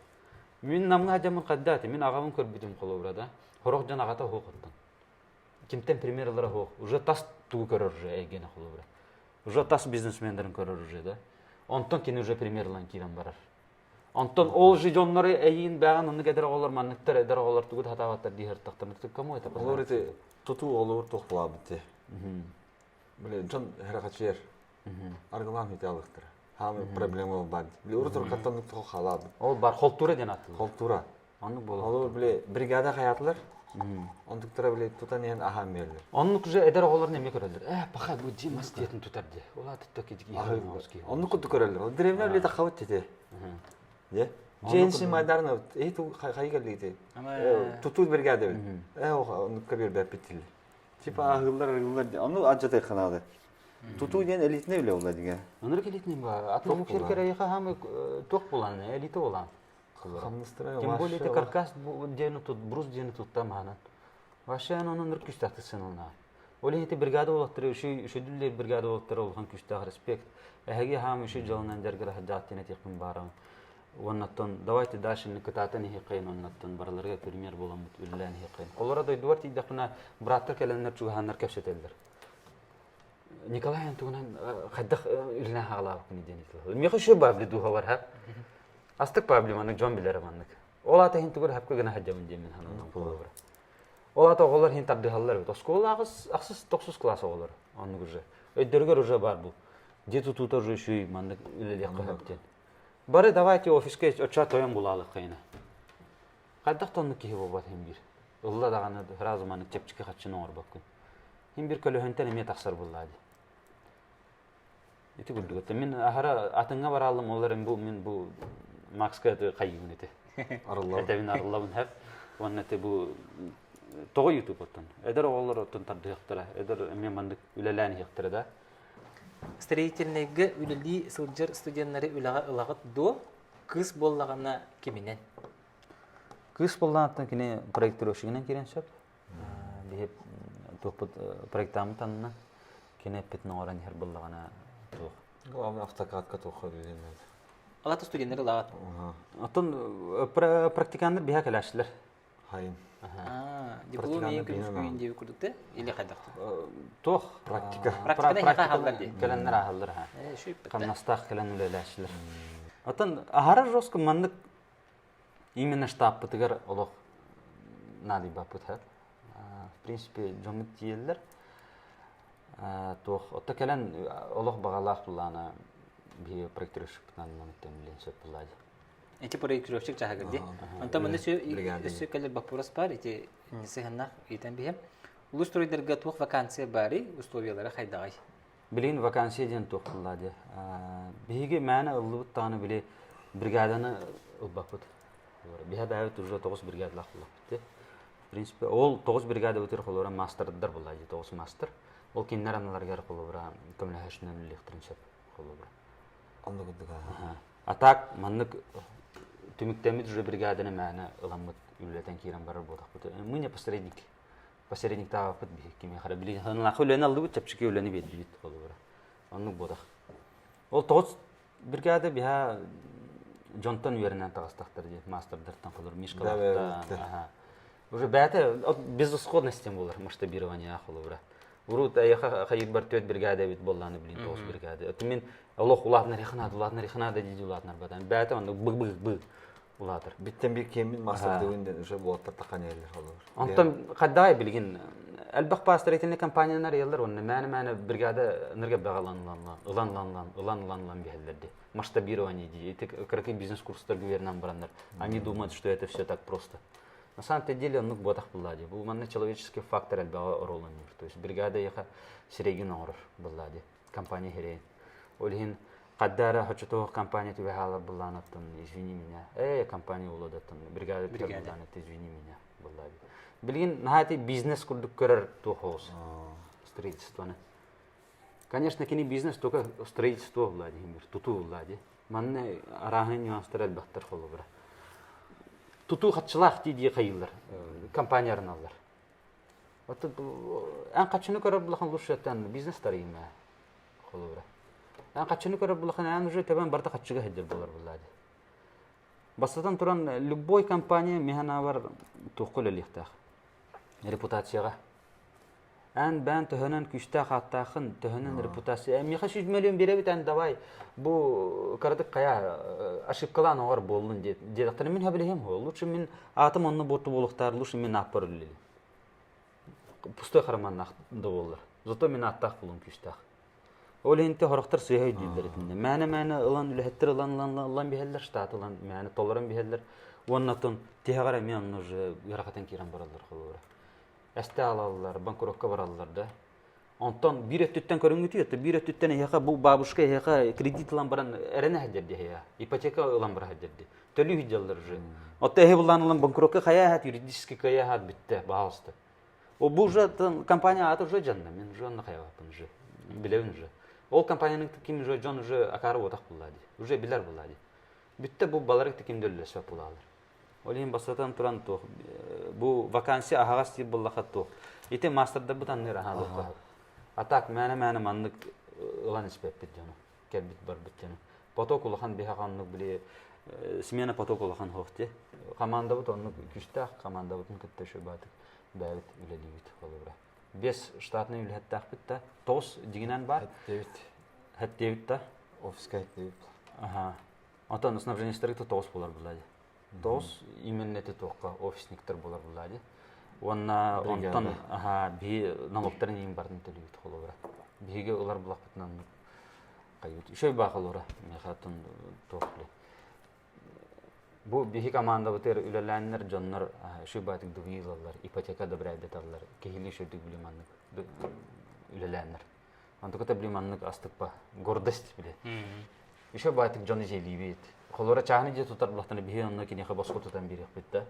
Min namına həcəmin qaddati, min ağamın körbidim qolurada. Horoq jan ağata hoqutdan. Кимтен примерлары хох. Уже тас тугу көрөр уже эгене холобра. Уже тас бизнесмендерин көрөр уже да. Онтон кини уже примерлан кирен барар. Онтон ол жидоннары эйин баган аны кедер оголор манныктар эдер оголор тугу хатабаттар дихер тактамыкты кому это Олар эти туту олор тохпла бите. Биле жон херакачер. Аргылан хиталыктыр. Хам проблема бар. Биле уртур каттан тох халаб. Ол бар холтура ден аты. Холтура. Аны болот. Олар биле бригада каятлар. Ондуктара биле тутанен ахам берлер. Онны уже эдер оголор неме көрөлөр. Паха бу Димас диетин тутар де. Ола титтоки диги. Онну куту көрөлөр. Древнер биле тахават тете. Е? Женси майдарна эту хайгалите. Туту бригада бил. Онну кабир бапитил. Типа агылдар онну ажатай канады. Туту ден элитне биле ола диге. Онур келетин ба. Атом шеркерейха хам тох булан, элите olan. Тем более это каркас дені тут, брус дені тут таманан. Вообще onun ныр күстәкті сынылна. Оле эти бригада олаттыры, үшөдүллер бригада олаттыры олған күстәк респект. Әхеге хам үші жалынан дәргірі хаджаттыны текпін барам. Оннаттан, давайте дальше никытатын хиқайын оннаттан, бараларға пример боламыд, үлілән хиқайын. Олара дойдуар тейдақына браттар кәләнлер чуғанлар кәпшетелдер. Николай Антугунан қайдақ үлілән хағалабық неден. Меқы шö бабли дуға бар хап. Астык проблеманы жон билер маннык. Олата хинтугур хапка гына хаджамын демен ханынан болобур. Олата оголар хин табдыгаллар бит. Оскола аксыз 9 класс оголар. Аны уже. Өйдөргөр уже бар бу. Дету тут уже шүй маннык үлелек каптен. Бары давайте офиске оча тоян булалык кайна. Кайдактан ки болот хим бир. Улла даганы разманы чепчике хатчыны ор баккын. Хим бир көлөһөнтен эме таксар буллады. Эти гүлдүгөт. Мен ахара атыңга баралым олар мен бу Макска кайын эти. Арыллар. Этебин арыллабын хап. Оннете бу того YouTube оттон. Эдер оголор оттон тардыктыра. Эдер мен мандык үлелән хиктыра да. Строительныйга үлели сылжыр студентлары үлага ылагыт до кыз боллагана киминен. Кыз боллаттан кини проектировщигинен кирен шап. Беп тохпут проектамы танына кенеппетин оран хер буллагана тох. Главное автокатка тоқы білемеді. Алаты студенттер лағат. Отон практикандар биха келәшләр. Хайын. Диплом ең күріш күйінде күрдікті, еле қайдақты. Тох Практика. Практиканы яқа халдар де. Келәннәр ахалдар ха. Шүйіп бітті. Камнастах келән үлеләшләр. Отон ахара жоско мандык именно штаб бытыгар олох нади бапыт ха. В принципе, жомыт тиелләр. Тох отта келән олох багалах булана би проектировщик битнан тәмлен сөп булади. Эти проектировщик жаһа кирди. Анда менә сөй калер бапурас бар, эти нисехнах итен бихем. Улус стройдерге тух вакансия бари, условиялары хайдагай. Билин вакансия ден тох булади. Биге мәне уллы таны биле бригаданы улбапыт. Биха бәйт уже 9 бригадалар булды. В принципе, ол 9 бригада өтер холора мастердар булади, 9 мастер. Ол киннәр аналарга холора көмләһәшнән электринчеп холора. Онда күдіға. Атак маннык түміктемит уже бригаданы мәні ыламмыт үлетен кейрен барыр бодақ бұты. Мы не посередник. Посередник тағы бұт бейік кеме қара білейін. Ханлақы үлені алды бұт, чапчыке үлені бейді бейді қолы бұра. Онның бодақ. Ол 9 бригада біға Джонтон үйерінен тағыстақтар дейді. Мастердартан қолыр, мишқалақта. Уже бәті безысходностен болар масштабирование қолы бұра. Урут аяха хайыр бар 4 бригада бит болланы билин 9 бригада. Мен Аллах улатнар рихнада диди улатнар бадан. Бәтә аны быг улатыр. Биттен бір кемін мастер дегенден уже болаттар таққан елер олар. Антон қаддай билген әлбақ пастырайтын компаниялар елдер оны мәне бригада нерге бағаланлан улан бихеллерди. Масштабирование ди. Эти бизнес курстар гувернам барандар. Они думают, что это все так просто. На самом деле, он бодах буллади. Бу манна человеческий фактор әлбәгә роль уйнар. То есть бригада яха сиреген орыр буллади. Компания херен. Олин каддара хочето компания тебе хала булланаттан, извини меня. Компания улодаттан, бригада булланат, извини меня, буллади. Билген нахати бизнес курдук көрөр тохос. Строительствоны. Конечно, кини бизнес только строительство буллади, туту буллади. Манна арахын нюанстар әлбәттер холы бара. Туту хатчылах диye кайылар, компаниялар. Вот ан качыны көрөп булган лушаттан бизнес тарыйма. Холора. Ан качыны көрөп булган ан уже табан барда качыга хәдер булар булады. Басатан туран любой компания механавар тукул элихтах. Репутацияга. Ан бан төһөнөн күчтә хаттахын төһөнөн репутация. Миха 100 миллион беребит ан давай. Бу кырдык кая ошибкалан огар болдун дедактан мен хабилем ол. Лучше мен атым онны боту болуктар, лучше мен апырылы. Пустой хараман да болдыр. Зато мен аттах булун күчтах. Ол энте хорохтар сөйөй дилдер этинде. Мәне ылан үлеттер ылан бихеллер штат ылан мәне толларын бихеллер. Оннатын тегара мен уже яракатан кирен баралар холора. Әсте алалар, банкротка баралар да. Онтон бир өттүттен көрүнгүтү өттү, бир өттүттен яка бу бабушка яка кредит алан баран эрене хәдерди я. Ипотека алан бар хәдерди. Төлү хиҗаллар же. Отта булан алан банкротка хаяат юридический хаяат битте, баалсты. О бу же компания аты уже жанна, мен уже аны хаябын же. Билебин же. Ол компанияның ким же жон уже акары отак булады. Уже билер булады. Битте бу баларык кимдөллө сөп булалар. Олин басатан туран то бу вакансия агас дип буллахат то. Ите мастерда бутан нера халыкка. Атак мәне мандык ылан испеп бит жана. Келбит бар бит жана. Поток улахан бихаганлык биле смена поток улахан хокти. Команда бут онны күчтә, команда бутын китте шөбаты. Бәвит үлелибит холыбра. 5 штатный үлһәттәк битте. 9 дигенән бар. Хәт Дэвидта офиска итеп. Ага. Ата снабжение стрикто 9 булар булады. 9 именно это только офисниктер булар булады. Онна онтан би налогтарын ең бардын төлөйт холора. Биге улар булакытнан кайыт. Шөй бакалора мехатын токлы. Бу биги команда бутер үлеләннәр жоннар шөй батык дугилалар, ипотека да брайдет алар. Кехили шөйдик билеманнык үлеләннәр. Анда ката билеманнык астыкпа, гордость биле. Шөй батык жоны желибет. Холора чахны же тутар булактан биги онна кине хабаско тутан бирек битте.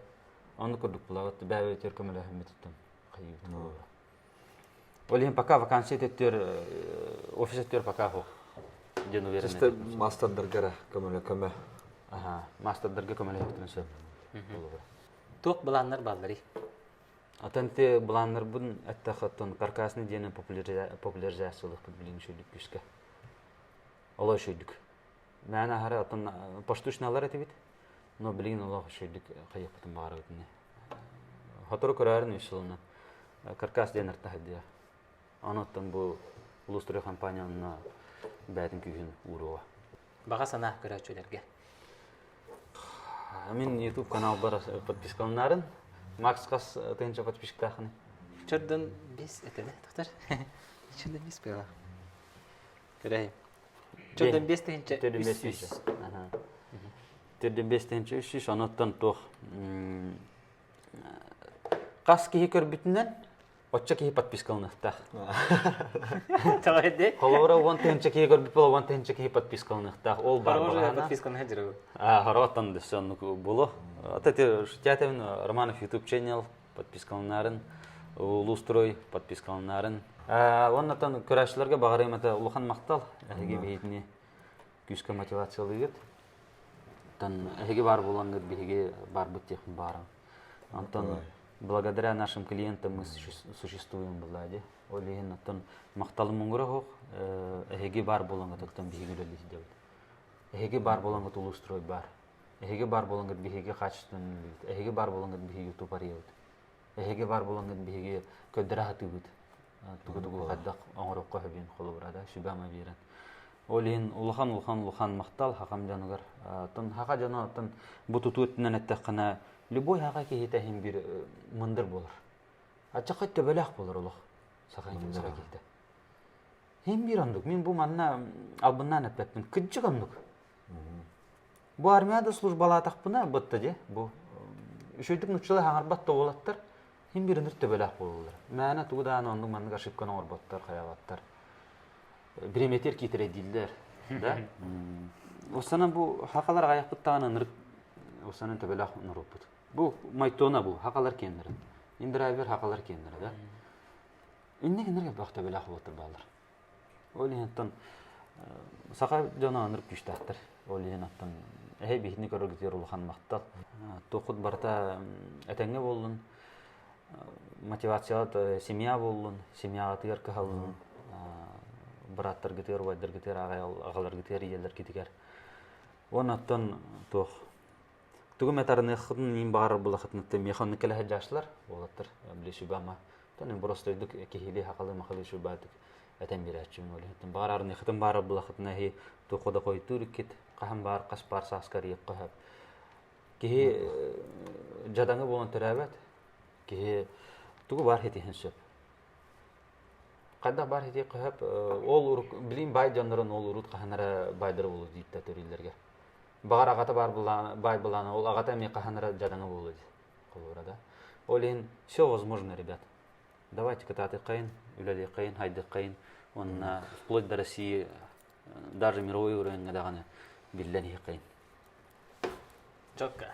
Он курдук булават бәве теркемеле хәмметтен кайыт. Олин пока вакансия теттер офистер пока хо. Ден уверен. Сте мастердергә көмеле. Мастердерге көмеле хәттен сөп. Тук буланнар баллары. Атанте бланнар бун аттахаттан каркасны дене популяризациялык билин шөйлүк күскә. Алай шөйлүк. Мәна хара атын поштучналар этебит. Но билин Аллах шөйлүк кайыктын бары үтне. Хатыр көрәрен үсүлнө. Каркас денер тахдия. Анаттан бу улустрой компанияны бәдин күгүн уроо. Баға сана көрәчүләргә. Мен YouTube канал бар подпискаларын. Макс кас тенче подписчиктахны. Чордан 5 этене, доктор. Чордан 5 бала. Көрәй. Чордан 5 тенче. Төрдөн 5 тенче үсүш анаттан тох. Кас кихи көрбүтүнөн отча кихи подпискалны тах. Тавайды. Холора вон тенче кихи көрбүт боло вон тенче кихи подпискалны тах. Ол бар Бар бар. подписканы хәҗер. Хараттан десен було. Атате штятен Романов YouTube channel подпискалнарын, Улустрой подпискалнарын. Оннан көрәшләргә багырым ата улхан мактал, әге бейтне күскә мотивациялы бит. Тан әге бар булган биге бар бит техн бар. Антон благодаря нашим клиентам мы существуем блади. Олеген антон мактал муңгырык, әге бар булган тактан биге лелис дип. Әге бар булган Улустрой бар. Эһиге бар болонгыт биһиге качтын, эһиге бар болонгыт биһиге тупариют. Эһиге бар болонгыт биһиге көддөрәтүбүт. Тугу хаддак оңрокко хәбин холобрада, шибама бирен. Олин улхан мактал хакам жаныгар. Тон хака жана тон бу тутуттан әттәккәнә любой хака кихите һәм бир мындыр булыр. Ачакка төбәләк булыр улык. Сакан килдерә китә. Һәм бир андык, мин бу манна албыннан әппәтмен, кыҗыгындык. Бу армияда службалатак буна бытты де. Бу үшөйдүк нуччылы хаңарбат тоолаттар. Хим биринер төбөлөк болулар. Мәна тугудан ондун манга ошибканы орботтар, хаябаттар. Биреметер китире дилдер, да? Осанан бу хакалар аяқпыттаганы нырык осанан төбөлөк нырыппыт. Бу майтона бу хакалар кендер. Индирайбер хакалар кендер, да? Инне кендерге бак төбөлөк болуптур балдар. Олентон сака жана нырык күчтактыр. Олентон бихни көрөгүтөр улхан мактал. Токут барта этеңге болдун. Мотивацият семья болдун. Семьяга тыгар калдын. Браттар гитер, вайдар гитер, агалар гитер, елдер китигер. Онаттан тох. Тугуметарны хыдын ним багар булахытны механикале хаҗашлар болаттыр. Билешүбама. Таны бростойдук кехили хакалы махалы шубатык. Этем бирәчүн олентон багарны хыдын бары булахытны хи токода койтур кит. Кахам бар каспар саскари кахап. Ки жадаңы болон төрәбәт. Ки тугу бар хетиһен сөп. Кайда бар хети кахап ол урук билин бай жаннарын ол урут каханара байдыр болу дийтте төрилерге. Багар агата бар булан бай булан ол агата ми каханара жадаңы болу ди. Колурада. Олин всё возможно, ребят. Давайте кататы кайын, үлели кайын, хайды кайын. Он вплоть до России даже мировой уровень даганы билен хикайын. Жокка.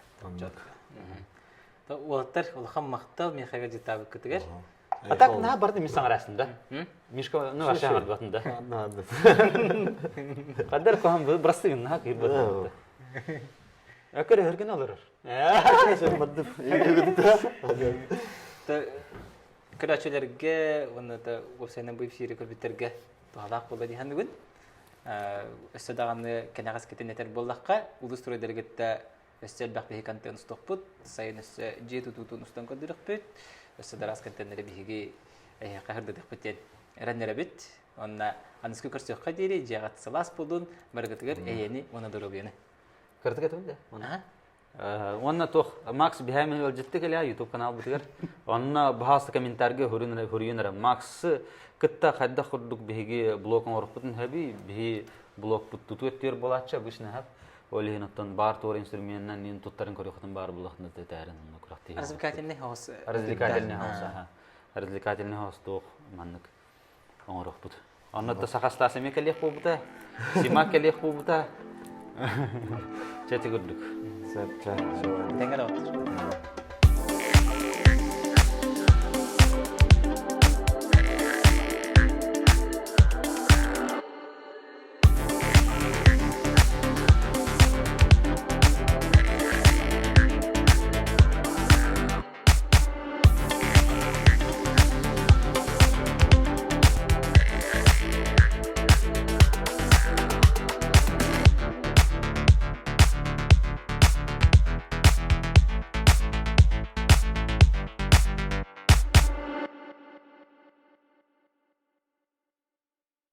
Та улаттар улхан мактал мехага житабы көтөгөр. Атак на барды мисаң арасында. Мишка ну аша ардатында. Надо. Кадар кохам брастыгын на кир барды. Акыр херген алыр. Та көрәчүләргә, уны да осенен бу эфир көрбүтәргә талак булды дигән бүген. Өстәдәгәнне кенәгәс кетенетер булдыкка, улустройдергәттә өстәл бәхбе контент стоппут, сайын өстә җету тутун устан кадырык бит. Өстәдәрәс контентлары биһиге каһырды дип бит. Рәннәре бит. Онна аныску көрсөк кадире җагат салас булдын, бергәтгәр әйәне уны дөрөбене. Кыртыга төнде. Онна тох Макс бихәме өлҗетте келә YouTube канал битер. Онна бахас комментарга хөрүнәр Макс кытта хадда хурдук биһиге блогын орыппытын хәби биһи блог туту өттер булача бишне хәп. Олегенаттан бар тор инструментнан нин туттарын көрөхтен бар булахны тәрен куракты. Развлекательный хаус. Развлекательный хаус тох маннык орыппыт. Онна да сахастасы мекелек булбыта. Симак келек булбыта. Чәтигүрдүк. Сәтчә. Тәңгәләп.